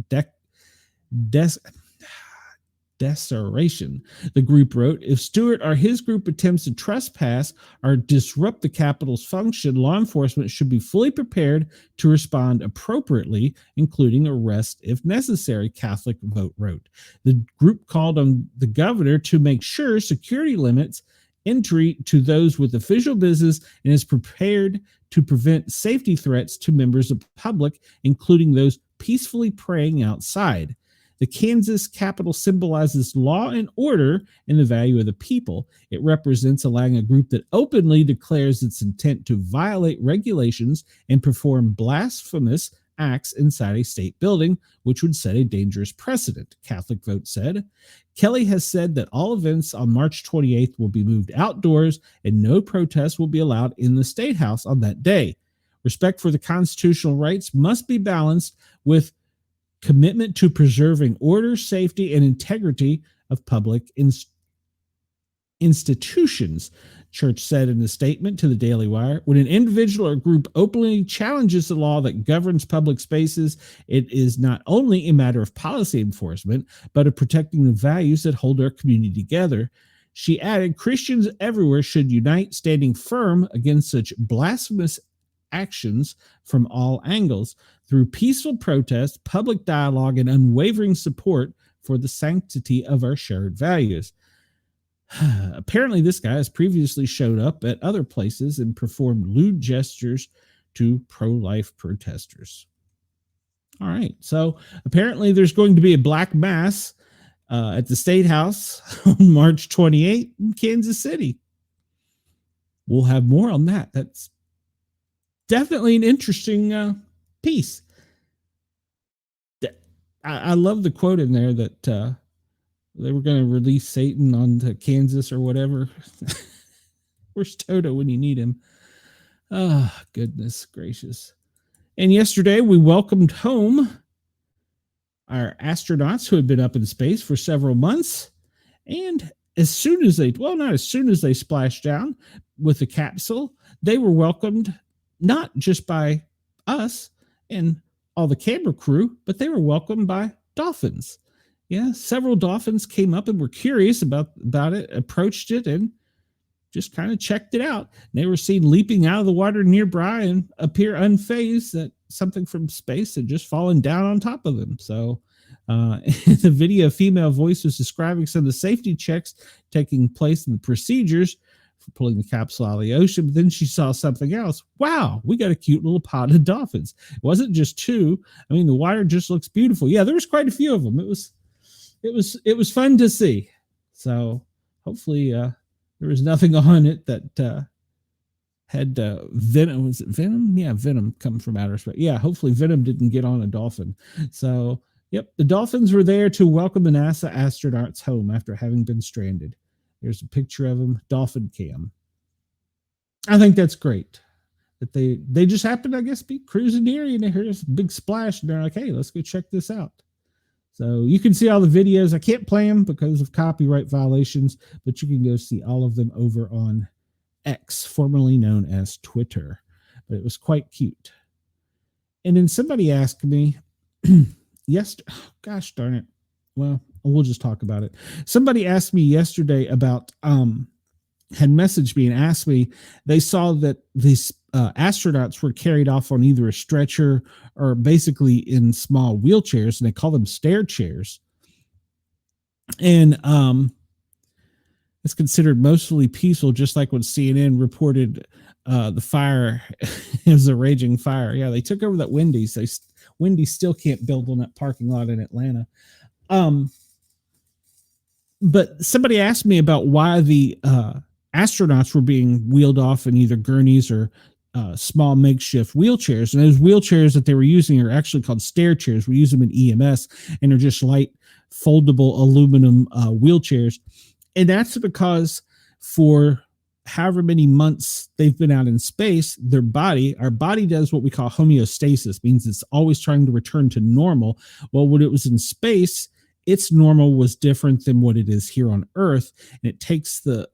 The group wrote, if Stewart or his group attempts to trespass or disrupt the Capitol's function, law enforcement should be fully prepared to respond appropriately, including arrest if necessary, Catholic Vote wrote. The group called on the governor to make sure security limits entry to those with official business and is prepared to prevent safety threats to members of the public, including those peacefully praying outside. The Kansas Capitol symbolizes law and order and the value of the people. It represents allowing a group that openly declares its intent to violate regulations and perform blasphemous acts inside a state building, which would set a dangerous precedent, Catholic Vote said. Kelly has said that all events on March 28th will be moved outdoors and no protests will be allowed in the State House on that day. Respect for the constitutional rights must be balanced with commitment to preserving order, safety, and integrity of public institutions, Church said in a statement to the Daily Wire. When an individual or group openly challenges the law that governs public spaces, it is not only a matter of policy enforcement, but of protecting the values that hold our community together. She added, Christians everywhere should unite, standing firm against such blasphemous actions from all angles through peaceful protest, public dialogue, and unwavering support for the sanctity of our shared values. Apparently, this guy has previously showed up at other places and performed lewd gestures to pro-life protesters. All right, so apparently there's going to be a Black Mass at the State House on March 28th in Kansas City. We'll have more on that. That's definitely an interesting piece. I love the quote in there that they were going to release Satan onto Kansas or whatever. Where's Toto when you need him? Oh, goodness gracious. And yesterday we welcomed home our astronauts who had been up in space for several months. And as soon as they, well, not as soon as they splashed down with the capsule, they were welcomed not just by us and all the camera crew, but they were welcomed by dolphins. Yeah, several dolphins came up and were curious about it, approached it, and just kind of checked it out. They were seen leaping out of the water nearby and appear unfazed that something from space had just fallen down on top of them. So In the video, a female voice was describing some of the safety checks taking place in the procedures for pulling the capsule out of the ocean. But then she saw something else. Wow, we got a cute little pod of dolphins. It wasn't just two. I mean, the water just looks beautiful. Yeah, there was quite a few of them. It was fun to see. So hopefully there was nothing on it that had venom. Was it venom? Yeah, venom come from outer space. Yeah, hopefully venom didn't get on a dolphin. So, yep, the dolphins were there to welcome the NASA astronauts home after having been stranded. There's a picture of them, dolphin cam. I think that's great that they just happened, I guess, be cruising near and they heard this big splash and they're like, hey, let's go check this out. So you can see all the videos. I can't play them because of copyright violations, but you can go see all of them over on X, formerly known as Twitter. But it was quite cute. And then somebody asked me, gosh darn it. Well, we'll just talk about it. Somebody asked me yesterday about, had messaged me and asked me, they saw that these astronauts were carried off on either a stretcher or basically in small wheelchairs, and they call them stair chairs. And it's considered mostly peaceful, just like when CNN reported the fire is a raging fire. Yeah, they took over that Wendy's. Wendy's still can't build on that parking lot in Atlanta. But somebody asked me about why the astronauts were being wheeled off in either gurneys or small makeshift wheelchairs. And those wheelchairs that they were using are actually called stair chairs. We use them in EMS, and they're just light, foldable aluminum wheelchairs. And that's because for however many months they've been out in space, our body does what we call homeostasis, means it's always trying to return to normal. Well, when it was in space, its normal was different than what it is here on Earth. And it takes the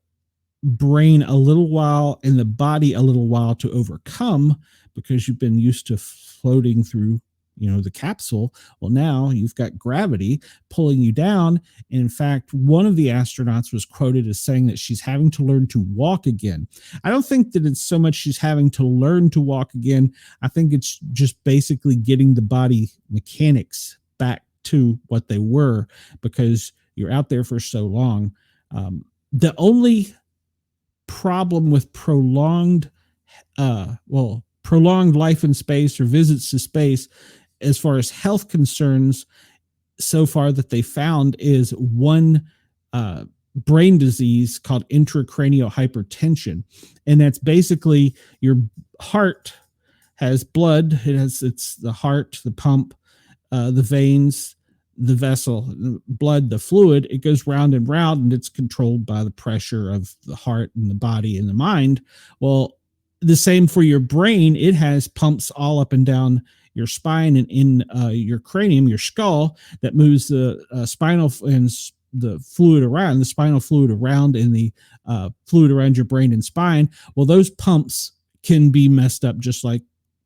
brain a little while and the body a little while to overcome because you've been used to floating through, the capsule. Well, now you've got gravity pulling you down. And in fact, one of the astronauts was quoted as saying that she's having to learn to walk again. I don't think that it's so much she's having to learn to walk again. I think it's just basically getting the body mechanics back to what they were because you're out there for so long. The only problem with prolonged life in space or visits to space as far as health concerns so far that they found is one brain disease called intracranial hypertension. And that's basically your heart has blood. It's the heart, the pump, the veins, the vessel, the blood, the fluid. It goes round and round, and it's controlled by the pressure of the heart and the body and the mind. Well, the same for your brain. It has pumps all up and down your spine and in your cranium, your skull, that moves the spinal and the fluid around, the spinal fluid around, and the fluid around your brain and spine. Well, those pumps can be messed up, just like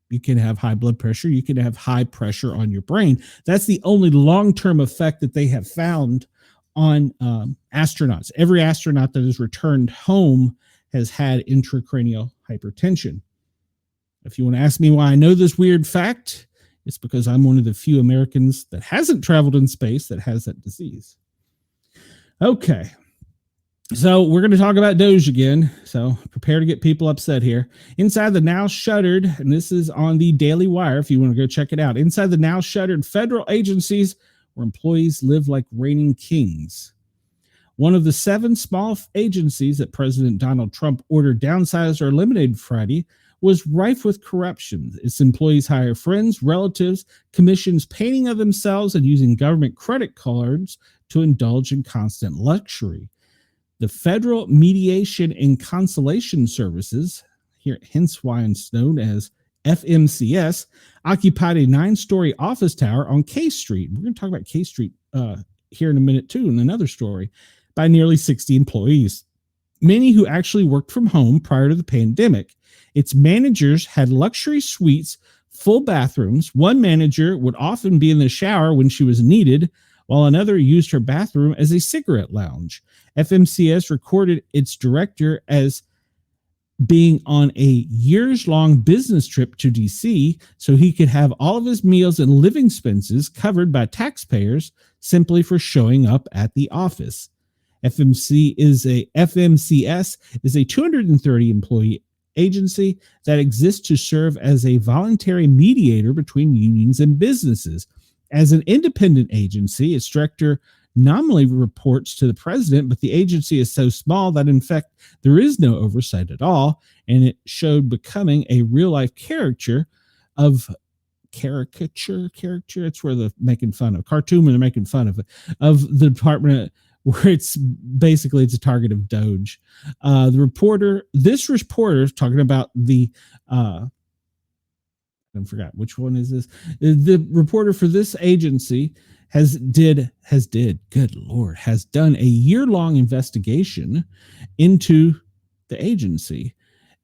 you can have high blood pressure. You can have high pressure on your brain. That's the only long-term effect that they have found on astronauts. Every astronaut that has returned home has had intracranial hypertension. If you want to ask me why I know this weird fact, it's because I'm one of the few Americans that hasn't traveled in space that has that disease. Okay. So we're going to talk about Doge again. So prepare to get people upset here. Inside the now shuttered, and this is on the Daily Wire if you want to go check it out. Inside the now shuttered federal agencies where employees live like reigning kings. One of the 7 small agencies that President Donald Trump ordered downsized or eliminated Friday was rife with corruption. Its employees hire friends, relatives, commissions painting of themselves, and using government credit cards to indulge in constant luxury. The Federal Mediation and Consolation Services, hence why it's known as FMCS, occupied a 9-story office tower on K Street. We're going to talk about K Street here in a minute, too, in another story, by nearly 60 employees, many who actually worked from home prior to the pandemic. Its managers had luxury suites, full bathrooms. One manager would often be in the shower when she was needed, while another used her bathroom as a cigarette lounge. FMCS recorded its director as being on a years-long business trip to DC so he could have all of his meals and living expenses covered by taxpayers simply for showing up at the office. FMCS is a 230 employee agency that exists to serve as a voluntary mediator between unions and businesses. As an independent agency, its director nominally reports to the president, but the agency is so small that in fact there is no oversight at all, and it showed becoming a real-life caricature. It's where they're making fun of cartoon when they're making fun of the department, where it's a target of Doge. This reporter talking about I forgot which one is this. The reporter for this agency has done a year-long investigation into the agency.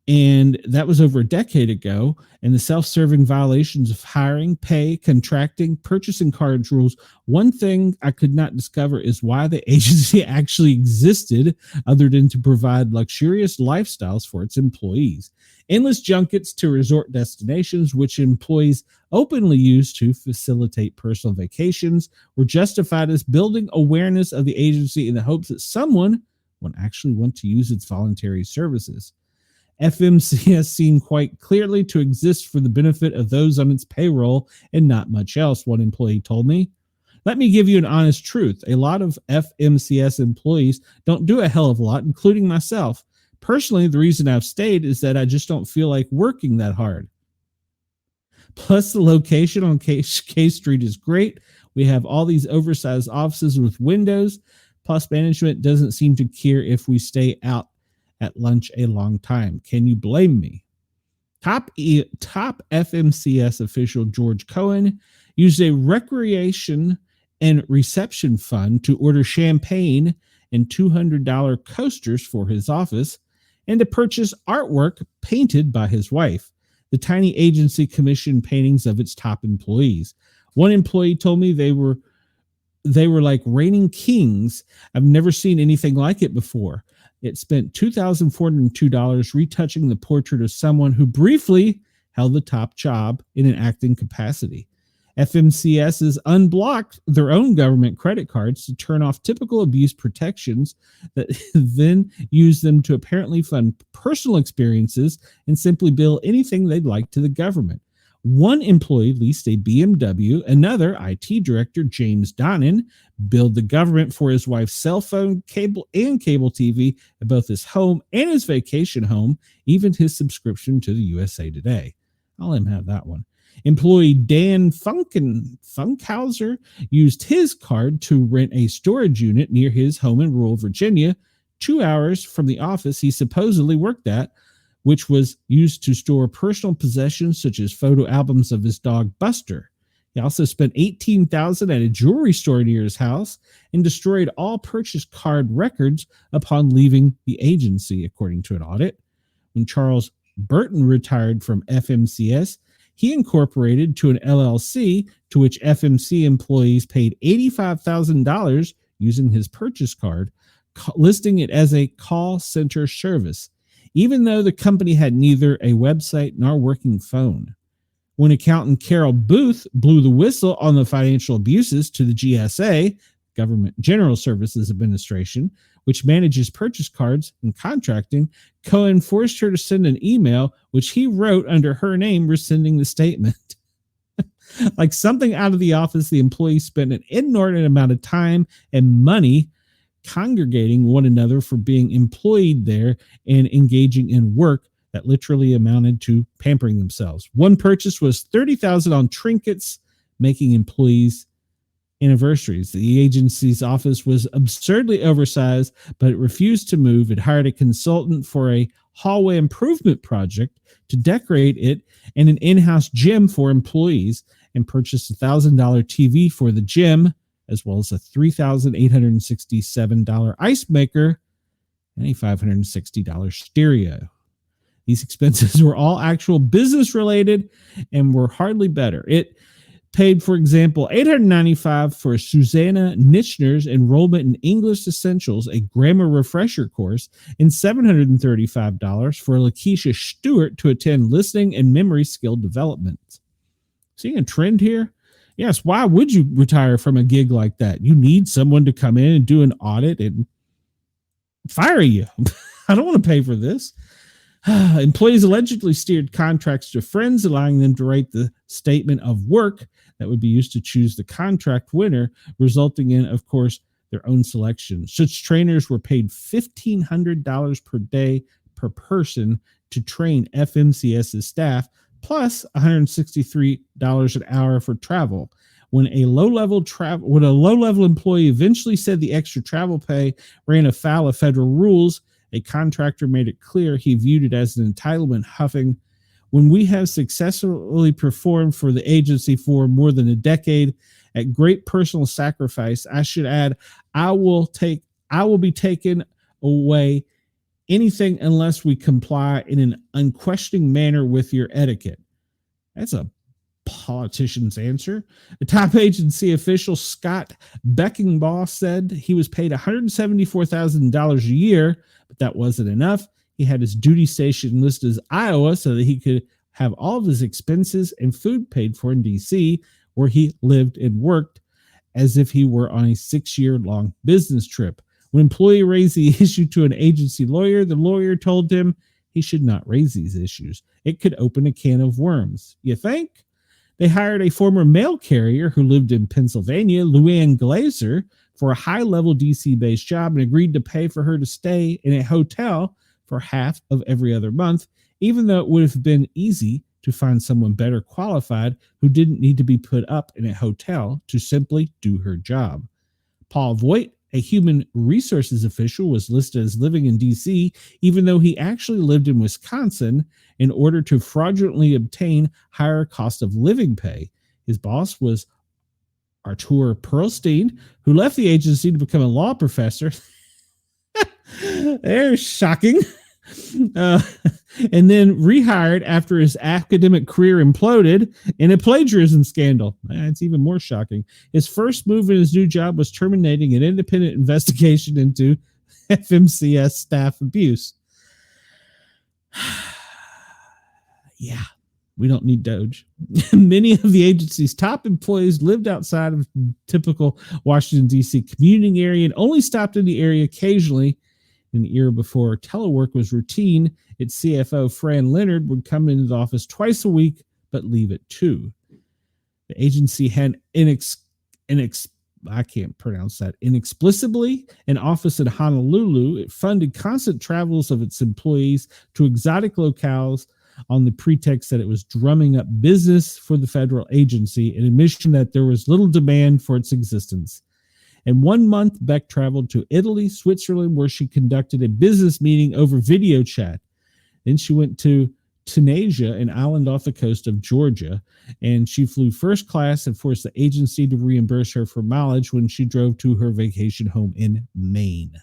And that was over a decade ago. And the self-serving violations of hiring, pay, contracting, purchasing cards rules. One thing I could not discover is why the agency actually existed other than to provide luxurious lifestyles for its employees. Endless junkets to resort destinations, which employees openly used to facilitate personal vacations, were justified as building awareness of the agency in the hopes that someone would actually want to use its voluntary services. FMCS seemed quite clearly to exist for the benefit of those on its payroll and not much else, one employee told me. Let me give you an honest truth. A lot of FMCS employees don't do a hell of a lot, including myself. Personally, the reason I've stayed is that I just don't feel like working that hard. Plus, the location on K Street is great. We have all these oversized offices with windows. Plus, management doesn't seem to care if we stay out at lunch a long time. Can you blame me? Top FMCS official George Cohen used a recreation and reception fund to order champagne and $200 coasters for his office and to purchase artwork painted by his wife. The tiny agency commissioned paintings of its top employees. One employee told me they were like reigning kings. I've never seen anything like it before. It spent $2,402 retouching the portrait of someone who briefly held the top job in an acting capacity. FMCS has unblocked their own government credit cards to turn off typical abuse protections that then use them to apparently fund personal experiences and simply bill anything they'd like to the government. One employee leased a BMW. Another, IT director James Donnan, billed the government for his wife's cell phone, cable TV at both his home and his vacation home, even his subscription to the USA Today. I'll let him have that one. Employee Dan Funkhauser used his card to rent a storage unit near his home in rural Virginia, 2 hours from the office he supposedly worked at, which was used to store personal possessions such as photo albums of his dog Buster. He also spent $18,000 at a jewelry store near his house and destroyed all purchase card records upon leaving the agency, according to an audit. When Charles Burton retired from FMCS, he incorporated to an LLC to which FMC employees paid $85,000 using his purchase card, listing it as a call center service, even though the company had neither a website nor working phone. When accountant Carol Booth blew the whistle on the financial abuses to the GSA, Government General Services Administration, which manages purchase cards and contracting, Cohen forced her to send an email, which he wrote under her name, rescinding the statement. Like something out of The Office, the employees spent an inordinate amount of time and money congregating one another for being employed there and engaging in work that literally amounted to pampering themselves. One purchase was $30,000 on trinkets, making employees anniversaries. The agency's office was absurdly oversized, but it refused to move. It hired a consultant for a hallway improvement project to decorate it and an in-house gym for employees, and purchased a $1,000 TV for the gym, as well as a $3,867 ice maker and a $560 stereo. These expenses were all actual business related and were hardly better. It paid, for example, $895 for Susanna Nitschner's enrollment in English Essentials, a grammar refresher course, and $735 for Lakeisha Stewart to attend listening and memory skill development. Seeing a trend here? Yes, why would you retire from a gig like that? You need someone to come in and do an audit and fire you. I don't want to pay for this. Employees allegedly steered contracts to friends, allowing them to write the statement of work that would be used to choose the contract winner, resulting in, of course, their own selection. Such trainers were paid $1,500 per day per person to train FMCS's staff, plus $163 an hour for travel. When a low-level employee eventually said the extra travel pay ran afoul of federal rules, a contractor made it clear he viewed it as an entitlement, huffing, "When we have successfully performed for the agency for more than a decade at great personal sacrifice, I should add, I will be taking away anything unless we comply in an unquestioning manner with your etiquette." That's a politician's answer. The top agency official, Scott Beckingbaugh, said he was paid $174,000 a year, but that wasn't enough. He had his duty station listed as Iowa so that he could have all of his expenses and food paid for in D.C., where he lived and worked, as if he were on a 6-year-long business trip. When an employee raised the issue to an agency lawyer, the lawyer told him he should not raise these issues. It could open a can of worms. You think? They hired a former mail carrier who lived in Pennsylvania, Luann Glazer, for a high-level D.C.-based job and agreed to pay for her to stay in a hotel for half of every other month, even though it would have been easy to find someone better qualified who didn't need to be put up in a hotel to simply do her job. Paul Voigt, a human resources official, was listed as living in D.C., even though he actually lived in Wisconsin, in order to fraudulently obtain higher cost of living pay. His boss was Artur Perlstein, who left the agency to become a law professor. They're shocking. And then rehired after his academic career imploded in a plagiarism scandal. It's even more shocking. His first move in his new job was terminating an independent investigation into FMCS staff abuse. Yeah, we don't need Doge. Many of the agency's top employees lived outside of typical Washington, D.C. commuting area and only stopped in the area occasionally. In the era before telework was routine, its CFO, Fran Leonard, would come into the office twice a week, but leave at 2. The agency had inexplicably an office in Honolulu. It funded constant travels of its employees to exotic locales on the pretext that it was drumming up business for the federal agency, an admission that there was little demand for its existence. In 1 month, Beck traveled to Italy, Switzerland, where she conducted a business meeting over video chat. Then she went to Tunisia, an island off the coast of Georgia, and she flew first class and forced the agency to reimburse her for mileage when she drove to her vacation home in Maine.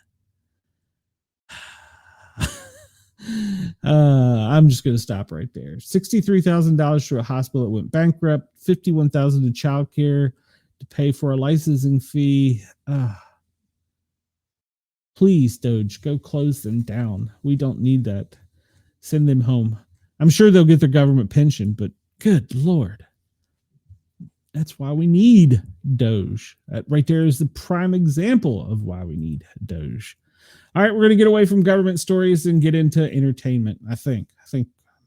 I'm just going to stop right there. $63,000 to a hospital that went bankrupt, $51,000 to childcare to pay for a licensing fee. Please, Doge, go close them down. We don't need that. Send them home. I'm sure they'll get their government pension, but good Lord. That's why we need Doge. That right there is the prime example of why we need Doge. All right, we're going to get away from government stories and get into entertainment. I think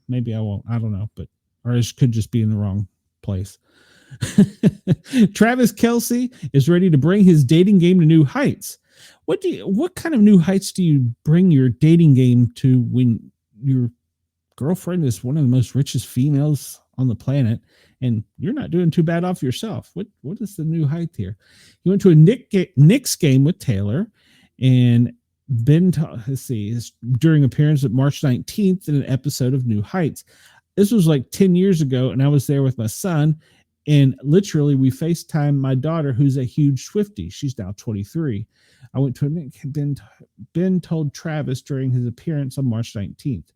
maybe I won't. I don't know, or it could just be in the wrong place. Travis Kelce is ready to bring his dating game to new heights. What kind of new heights do you bring your dating game to when your girlfriend is one of the most richest females on the planet and you're not doing too bad off yourself? What is the new height here? He went to a Knicks game with Taylor and during appearance at March 19th in an episode of New Heights. This was like 10 years ago, and I was there with my son, and literally we FaceTimed my daughter, who's a huge Swiftie. She's now 23. I went to a Nick. Ben told Travis during his appearance on March 19th.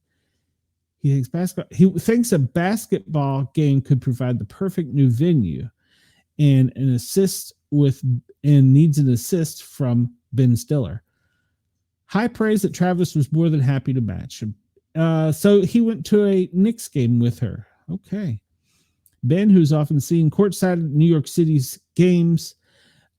He thinks a basketball game could provide the perfect new venue. and an assist with and needs an assist from Ben Stiller. High praise that Travis was more than happy to match. So he went to a Knicks game with her. Okay. Ben, who's often seen courtside at New York City's games,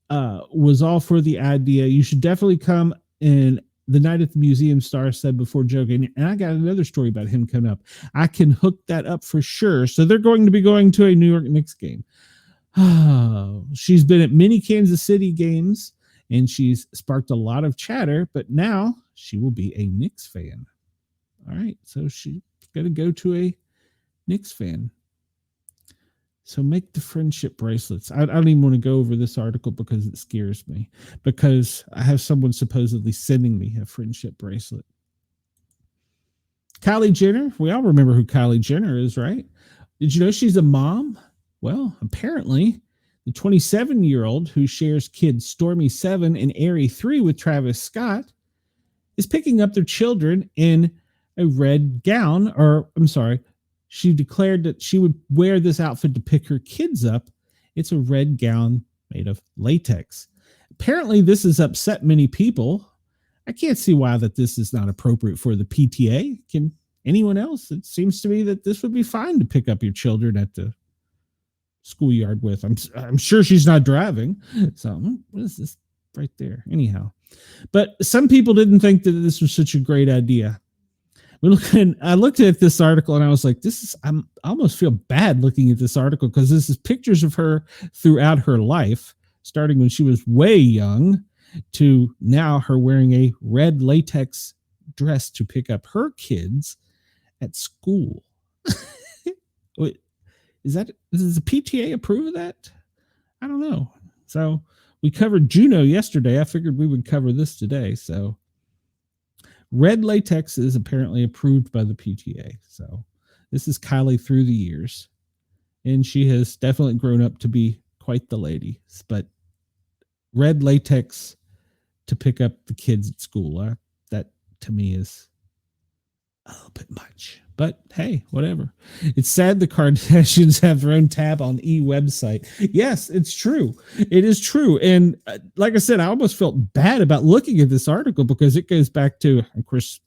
was all for the idea. You should definitely come. And the night at the museum, Star said before joking. And I got another story about him coming up. I can hook that up for sure. So they're going to be going to a New York Knicks game. She's been at many Kansas City games, and she's sparked a lot of chatter, but now she will be a Knicks fan. All right, so she's going to go to a Knicks fan. So make the friendship bracelets. I don't even want to go over this article because it scares me, because I have someone supposedly sending me a friendship bracelet. Kylie Jenner. We all remember who Kylie Jenner is, right? Did you know she's a mom? Well, apparently the 27-year-old who shares kids Stormy 7 and Airy 3 with Travis Scott is picking up their children in a red gown, or I'm sorry, she declared that she would wear this outfit to pick her kids up. It's a red gown made of latex. Apparently, this has upset many people. I can't see why that this is not appropriate for the PTA. Can anyone else? It seems to me that this would be fine to pick up your children at the schoolyard with. I'm sure she's not driving. So what is this right there? Anyhow, but some people didn't think that this was such a great idea. I looked at this article and I was like, I almost feel bad looking at this article, because this is pictures of her throughout her life, starting when she was way young to now her wearing a red latex dress to pick up her kids at school. Wait, does the PTA approve of that? I don't know. So we covered Juno yesterday. I figured we would cover this today. So red latex is apparently approved by the PTA. So this is Kylie through the years. And she has definitely grown up to be quite the lady. But red latex to pick up the kids at school, that to me is a little bit much. But hey, whatever. It's sad the Kardashians have their own tab on website. Yes, it's true. It is true. And like I said, I almost felt bad about looking at this article, because it goes back to, of course,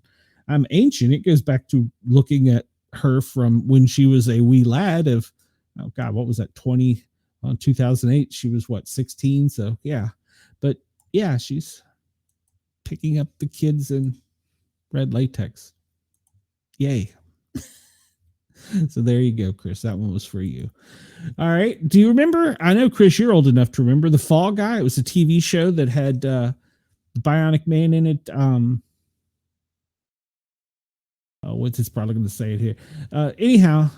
I'm ancient. It goes back to looking at her from when she was a wee lad of, oh God, what was that? 2008. She was what, 16? So yeah. But yeah, she's picking up the kids in red latex. Yay. So there you go, Chris. That one was for you. All right. Do you remember? I know, Chris, you're old enough to remember The Fall Guy. It was a TV show that had Bionic Man in it. What's this? Probably going to say it here. Anyhow,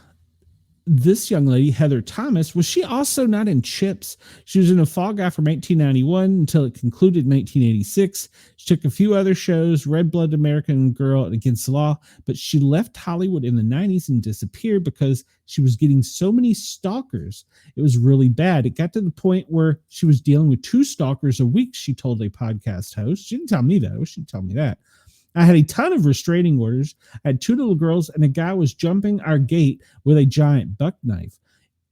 this young lady, Heather Thomas, was she also not in Chips? She was in A Fall Guy from 1991 until it concluded in 1986. She took a few other shows, Red Blooded American Girl and Against the Law, but she left Hollywood in the 90s and disappeared because she was getting so many stalkers. It was really bad. It got to the point where she was dealing with 2 stalkers a week, she told a podcast host. She didn't tell me that. I wish she'd tell me that. I had a ton of restraining orders. I had 2 little girls, and a guy was jumping our gate with a giant buck knife.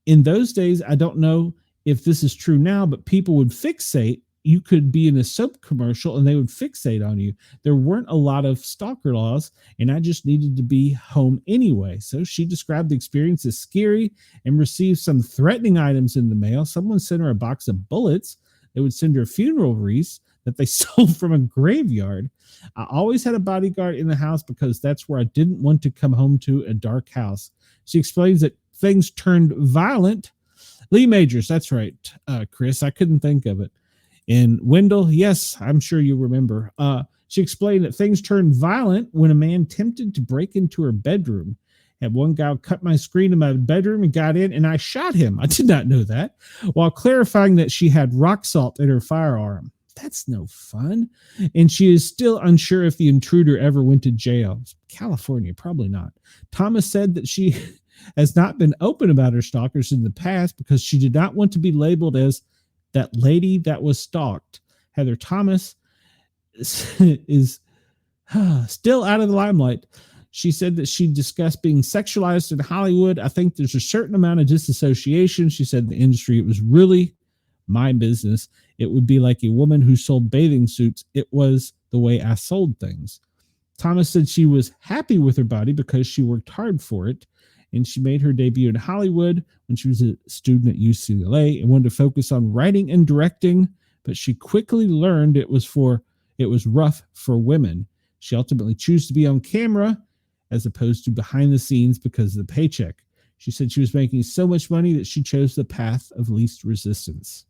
In those days, I don't know if this is true now, but people would fixate. You could be in a soap commercial and they would fixate on you. There weren't a lot of stalker laws, and I just needed to be home anyway. So she described the experience as scary and received some threatening items in the mail. Someone sent her a box of bullets. They would send her a funeral wreath that they stole from a graveyard. I always had a bodyguard in the house because that's where I didn't want to come home to a dark house. She explains that things turned violent. Lee Majors, that's right, Chris. I couldn't think of it. And Wendell, yes, I'm sure you remember. She explained that things turned violent when a man attempted to break into her bedroom. Had one guy cut my screen in my bedroom and got in, and I shot him. I did not know that. While clarifying that she had rock salt in her firearm. That's no fun. And she is still unsure if the intruder ever went to jail. California, probably not. Thomas said that she has not been open about her stalkers in the past because she did not want to be labeled as that lady that was stalked. Heather Thomas is still out of the limelight. She said that she discussed being sexualized in Hollywood. I think there's a certain amount of disassociation. She said in the industry, it was really my business. It would be like a woman who sold bathing suits. It was the way I sold things. Thomas said she was happy with her body because she worked hard for it, and she made her debut in Hollywood when she was a student at UCLA and wanted to focus on writing and directing, but she quickly learned it was rough for women. She ultimately chose to be on camera as opposed to behind the scenes because of the paycheck. She said she was making so much money that she chose the path of least resistance.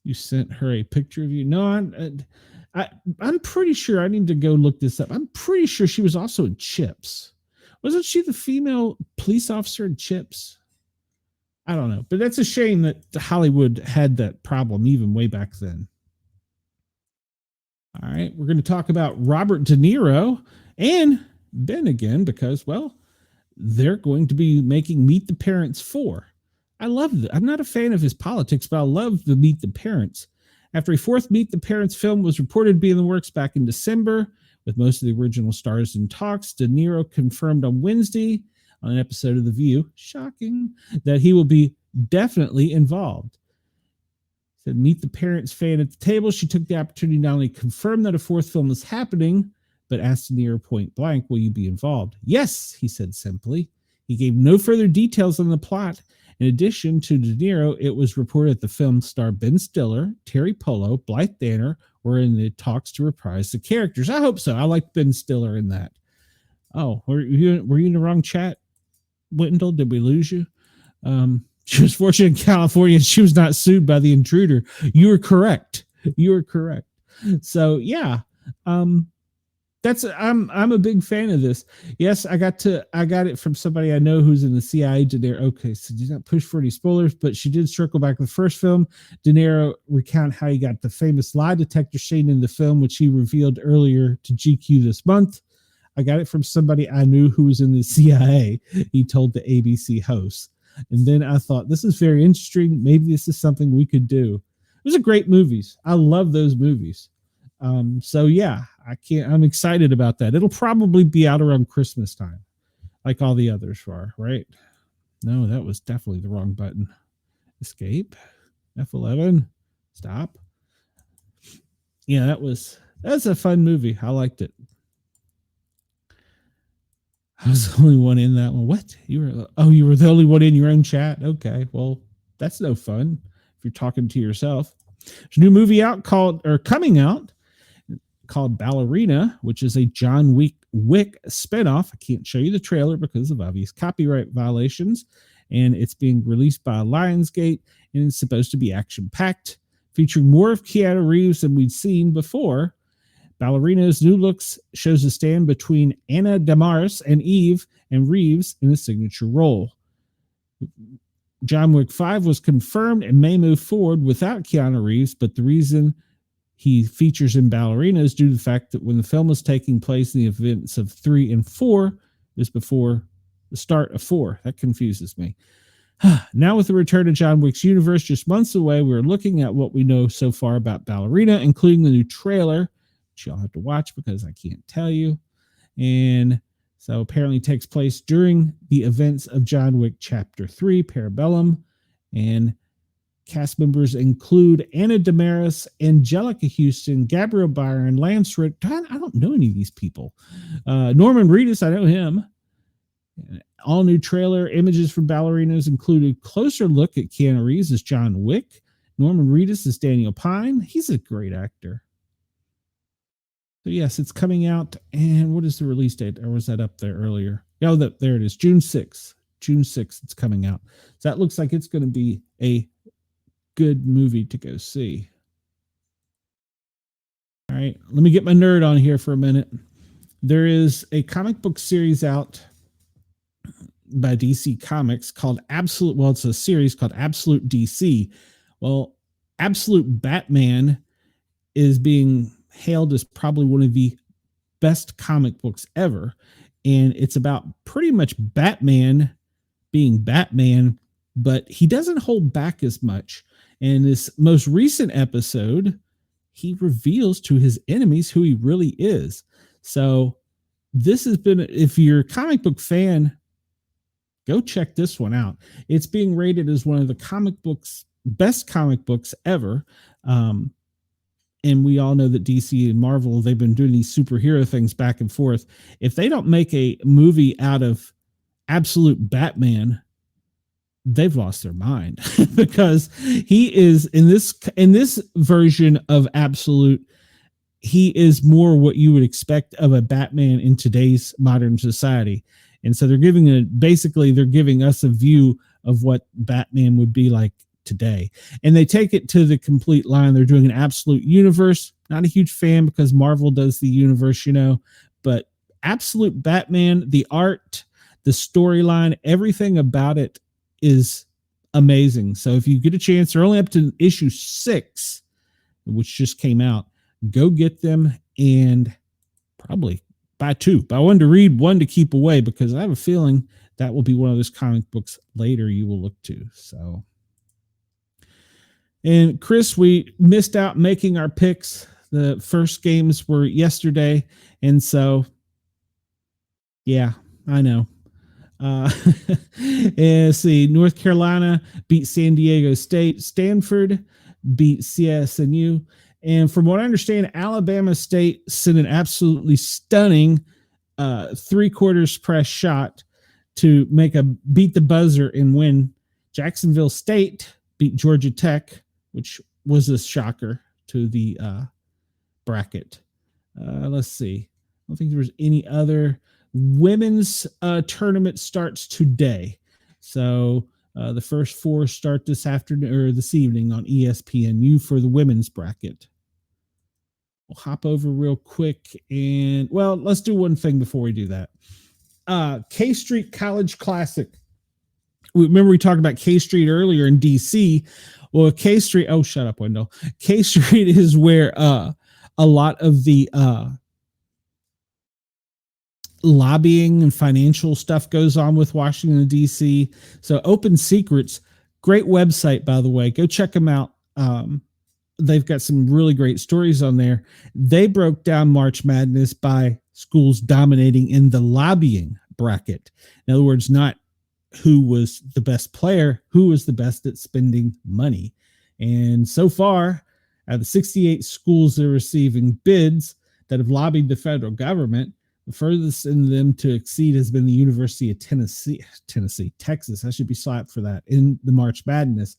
You sent her a picture of you? No, I'm pretty sure. I need to go look this up. I'm pretty sure she was also in Chips. Wasn't she the female police officer in Chips? I don't know, but that's a shame that Hollywood had that problem even way back then. All right, we're going to talk about Robert De Niro and Ben again because, well, they're going to be making Meet the Parents 4. I love it. I'm not a fan of his politics, but I love the Meet the Parents. After a fourth Meet the Parents film was reported to be in the works back in December, with most of the original stars in talks, De Niro confirmed on Wednesday on an episode of The View, shocking, that he will be definitely involved. Said, Meet the Parents fan at the table. She took the opportunity to not only confirm that a fourth film is happening, but asked De Niro point blank, will you be involved? Yes, he said simply. He gave no further details on the plot. In addition to De Niro, it was reported that the film star Ben Stiller, Terry Polo, Blythe Danner were in the talks to reprise the characters. I hope so. I like Ben Stiller in that. Oh, were you in the wrong chat, Wendell? Did we lose you? She was fortunate in California. She was not sued by the intruder. You were correct. So yeah, I'm a big fan of this. Yes, I got it from somebody I know who's in the CIA. De Niro. Okay, so did not push for any spoilers, but she did circle back to the first film. De Niro recount how he got the famous lie detector scene in the film, which he revealed earlier to GQ this month. I got it from somebody I knew who was in the CIA. He told the ABC host. And then I thought, this is very interesting. Maybe this is something we could do. Those are great movies. I love those movies. So yeah, I'm excited about that. It'll probably be out around Christmas time, like all the others are, right? No, that was definitely the wrong button. Escape, F11, stop. Yeah, that's a fun movie. I liked it. I was the only one in that one. What? You were the only one in your own chat? Okay, well, that's no fun if you're talking to yourself. There's a new movie coming out called Ballerina, which is a John Wick spinoff. I can't show you the trailer because of obvious copyright violations, and it's being released by Lionsgate, and it's supposed to be action-packed, featuring more of Keanu Reeves than we'd seen before. Ballerina's new looks shows a stand between Ana de Armas and Eve and Reeves in a signature role. John Wick 5 was confirmed and may move forward without Keanu Reeves, but the reason he features in Ballerina is due to the fact that when the film was taking place in the events of 3 and 4, it was before the start of 4. That confuses me. Now with the return of John Wick's universe just months away, we're looking at what we know so far about Ballerina, including the new trailer, which y'all have to watch because I can't tell you. And so apparently it takes place during the events of John Wick Chapter 3, Parabellum, and cast members include Ana de Armas, Angelica Houston, Gabriel Byron, Lance Rick. God, I don't know any of these people. Norman Reedus, I know him. All new trailer images from Ballerinas included closer look at Keanu Reeves as John Wick. Norman Reedus as Daniel Pine. He's a great actor. So yes, it's coming out. And what is the release date? Or was that up there earlier? Oh, there it is. June 6th. June 6th, it's coming out. So that looks like it's going to be a good movie to go see. All right, let me get my nerd on here for a minute. There is a comic book series out by DC Comics called Absolute. Well, it's a series called Absolute DC. Well, Absolute Batman is being hailed as probably one of the best comic books ever. And it's about pretty much Batman being Batman, but he doesn't hold back as much. And this most recent episode, he reveals to his enemies who he really is. So this has been, if you're a comic book fan, go check this one out. It's being rated as one of the best comic books ever. And we all know that DC and Marvel, they've been doing these superhero things back and forth. If they don't make a movie out of Absolute Batman, they've lost their mind because he is in this version of Absolute. He is more what you would expect of a Batman in today's modern society. And so they're giving us a view of what Batman would be like today. And they take it to the complete line. They're doing an Absolute universe. Not a huge fan because Marvel does the universe, but Absolute Batman, the art, the storyline, everything about it is amazing. So if you get a chance, they're only up to issue 6, which just came out. Go get them and probably buy 2. Buy 1 to read, 1 to keep away, because I have a feeling that will be one of those comic books later you will look to. So, and Chris, we missed out making our picks. The first games were yesterday, and so yeah, I know. Let's see. North Carolina beat San Diego State. Stanford beat CSNU. And from what I understand, Alabama State sent an absolutely stunning 3/4 press shot to beat the buzzer and win. Jacksonville State beat Georgia Tech, which was a shocker to the bracket. Let's see. I don't think there was any other. Women's tournament starts today. So the first 4 start this afternoon or this evening on ESPNU for the women's bracket. We'll hop over real quick and, well, let's do one thing before we do that. K Street College Classic. Remember we talked about K Street earlier in DC. Well, K Street, oh, shut up, Wendell. K Street is where a lot of the lobbying and financial stuff goes on with Washington, D.C. So Open Secrets, great website, by the way. Go check them out. They've got some really great stories on there. They broke down March Madness by schools dominating in the lobbying bracket. In other words, not who was the best player, who was the best at spending money. And so far, out of the 68 schools that are receiving bids that have lobbied the federal government, the furthest in them to exceed has been the University of Texas. I should be slapped for that in the March Madness.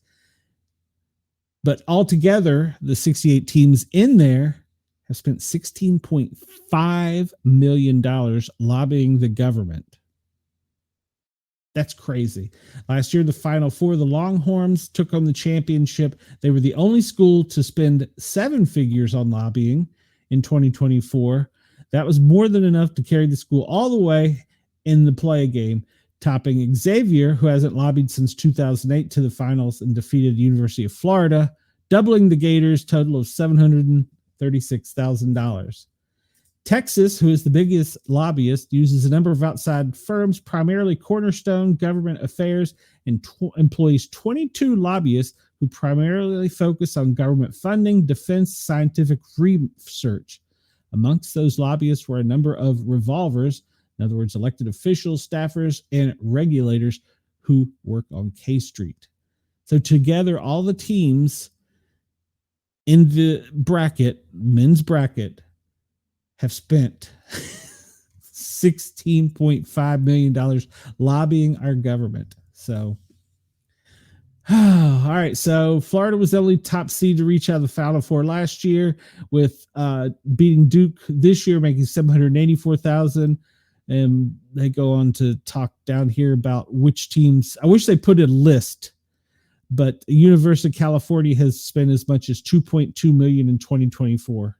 But altogether, the 68 teams in there have spent $16.5 million lobbying the government. That's crazy. Last year, the Final Four, the Longhorns took on the championship. They were the only school to spend 7 figures on lobbying in 2024. That was more than enough to carry the school all the way in the play game, topping Xavier, who hasn't lobbied since 2008, to the finals and defeated the University of Florida, doubling the Gators' total of $736,000. Texas, who is the biggest lobbyist, uses a number of outside firms, primarily Cornerstone Government Affairs, and employs 22 lobbyists who primarily focus on government funding, defense, scientific research. Amongst those lobbyists were a number of revolvers, in other words, elected officials, staffers, and regulators who work on K Street. So together, all the teams in the bracket, men's bracket, have spent $16.5 million lobbying our government. So, all right. So Florida was the only top seed to reach out of the Final Four last year, with beating Duke this year, making $784,000. And they go on to talk down here about which teams. I wish they put a list, but University of California has spent as much as $2.2 million in 2024.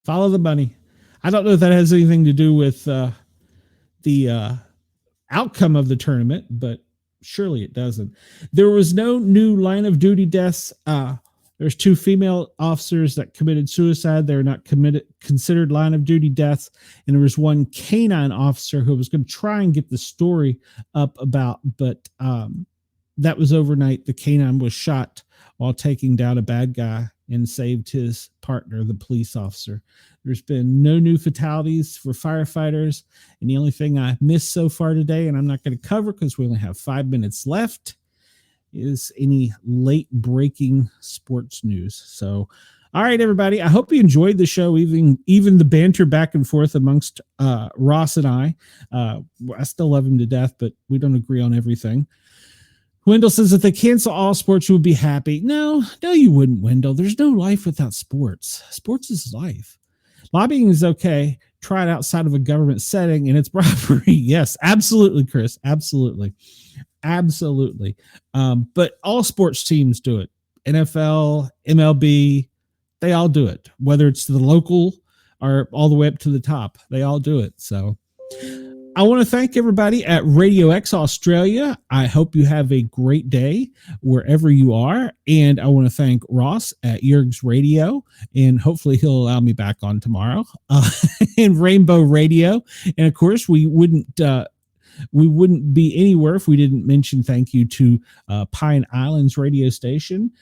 Follow the money. I don't know if that has anything to do with the outcome of the tournament, but surely it doesn't. There was no new line of duty deaths. There's 2 female officers that committed suicide. They're not considered line of duty deaths. And there was 1 canine officer who was going to try and get the story up about, but that was overnight. The canine was shot while taking down a bad guy and saved his partner, the police officer. There's been no new fatalities for firefighters. And the only thing I missed so far today, and I'm not going to cover because we only have 5 minutes left, is any late breaking sports news. So, all right, everybody. I hope you enjoyed the show, even the banter back and forth amongst Ross and I. I still love him to death, but we don't agree on everything. Wendell says if they cancel all sports, you would be happy. No, you wouldn't, Wendell. There's no life without sports. Sports is life. Lobbying is okay. Try it outside of a government setting, and it's bribery. Yes, absolutely, Chris. Absolutely. But all sports teams do it. NFL, MLB, they all do it. Whether it's to the local or all the way up to the top, they all do it. So I want to thank everybody at Radio X Australia. I hope you have a great day wherever you are. And I want to thank Ross at Yerg's Radio, and hopefully he'll allow me back on tomorrow, and Rainbow Radio. And of course, we wouldn't be anywhere if we didn't mention thank you to Pine Islands radio station.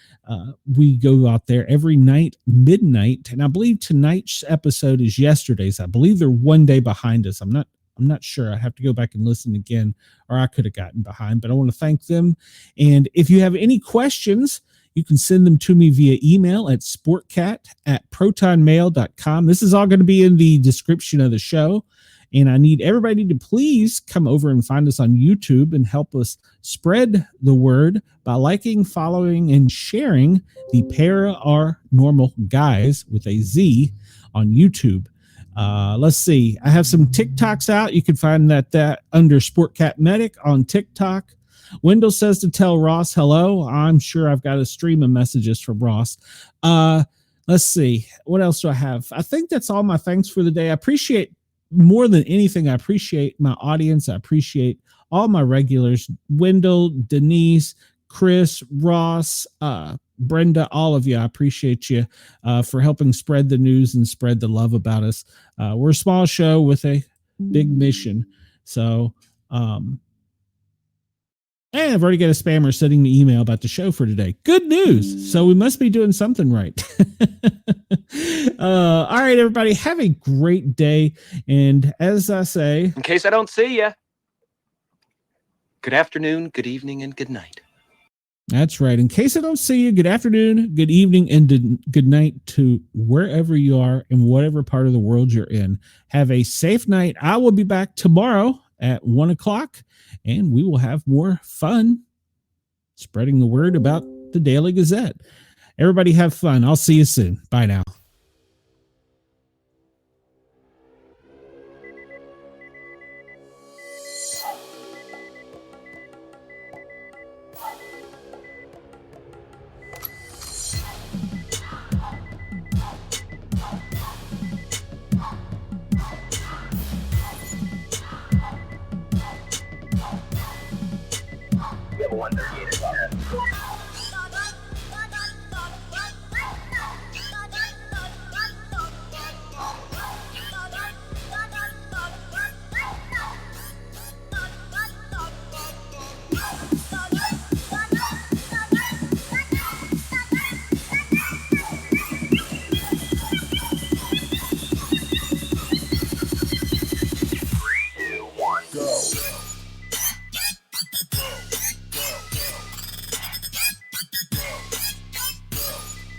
We go out there every night, midnight. And I believe tonight's episode is yesterday's. I believe they're one day behind us. I'm not sure. I have to go back and listen again, or I could have gotten behind, but I want to thank them. And if you have any questions, you can send them to me via email at sportcat@protonmail.com. This is all going to be in the description of the show. And I need everybody to please come over and find us on YouTube and help us spread the word by liking, following, and sharing the Paranormal Guys with a Z on YouTube. Let's see. I have some TikToks out. You can find that under Sportcat Medic on TikTok. Wendell says to tell Ross hello. I'm sure I've got a stream of messages from Ross. Let's see. What else do I have? I think that's all my thanks for the day. I appreciate more than anything. I appreciate my audience. I appreciate all my regulars, Wendell, Denise, Chris, Ross, Brenda, all of you. I appreciate you for helping spread the news and spread the love about us. We're a small show with a big mission. So, and I've already got a spammer sending me email about the show for today. Good news. So we must be doing something right. All right, everybody, have a great day. And as I say, in case I don't see you, good afternoon, good evening, and good night. That's right. In case I don't see you, good afternoon, good evening, and good night to wherever you are in whatever part of the world you're in. Have a safe night. I will be back tomorrow at 1:00, and we will have more fun spreading the word about the Daily Gazette. Everybody have fun. I'll see you soon. Bye now. You ever wonder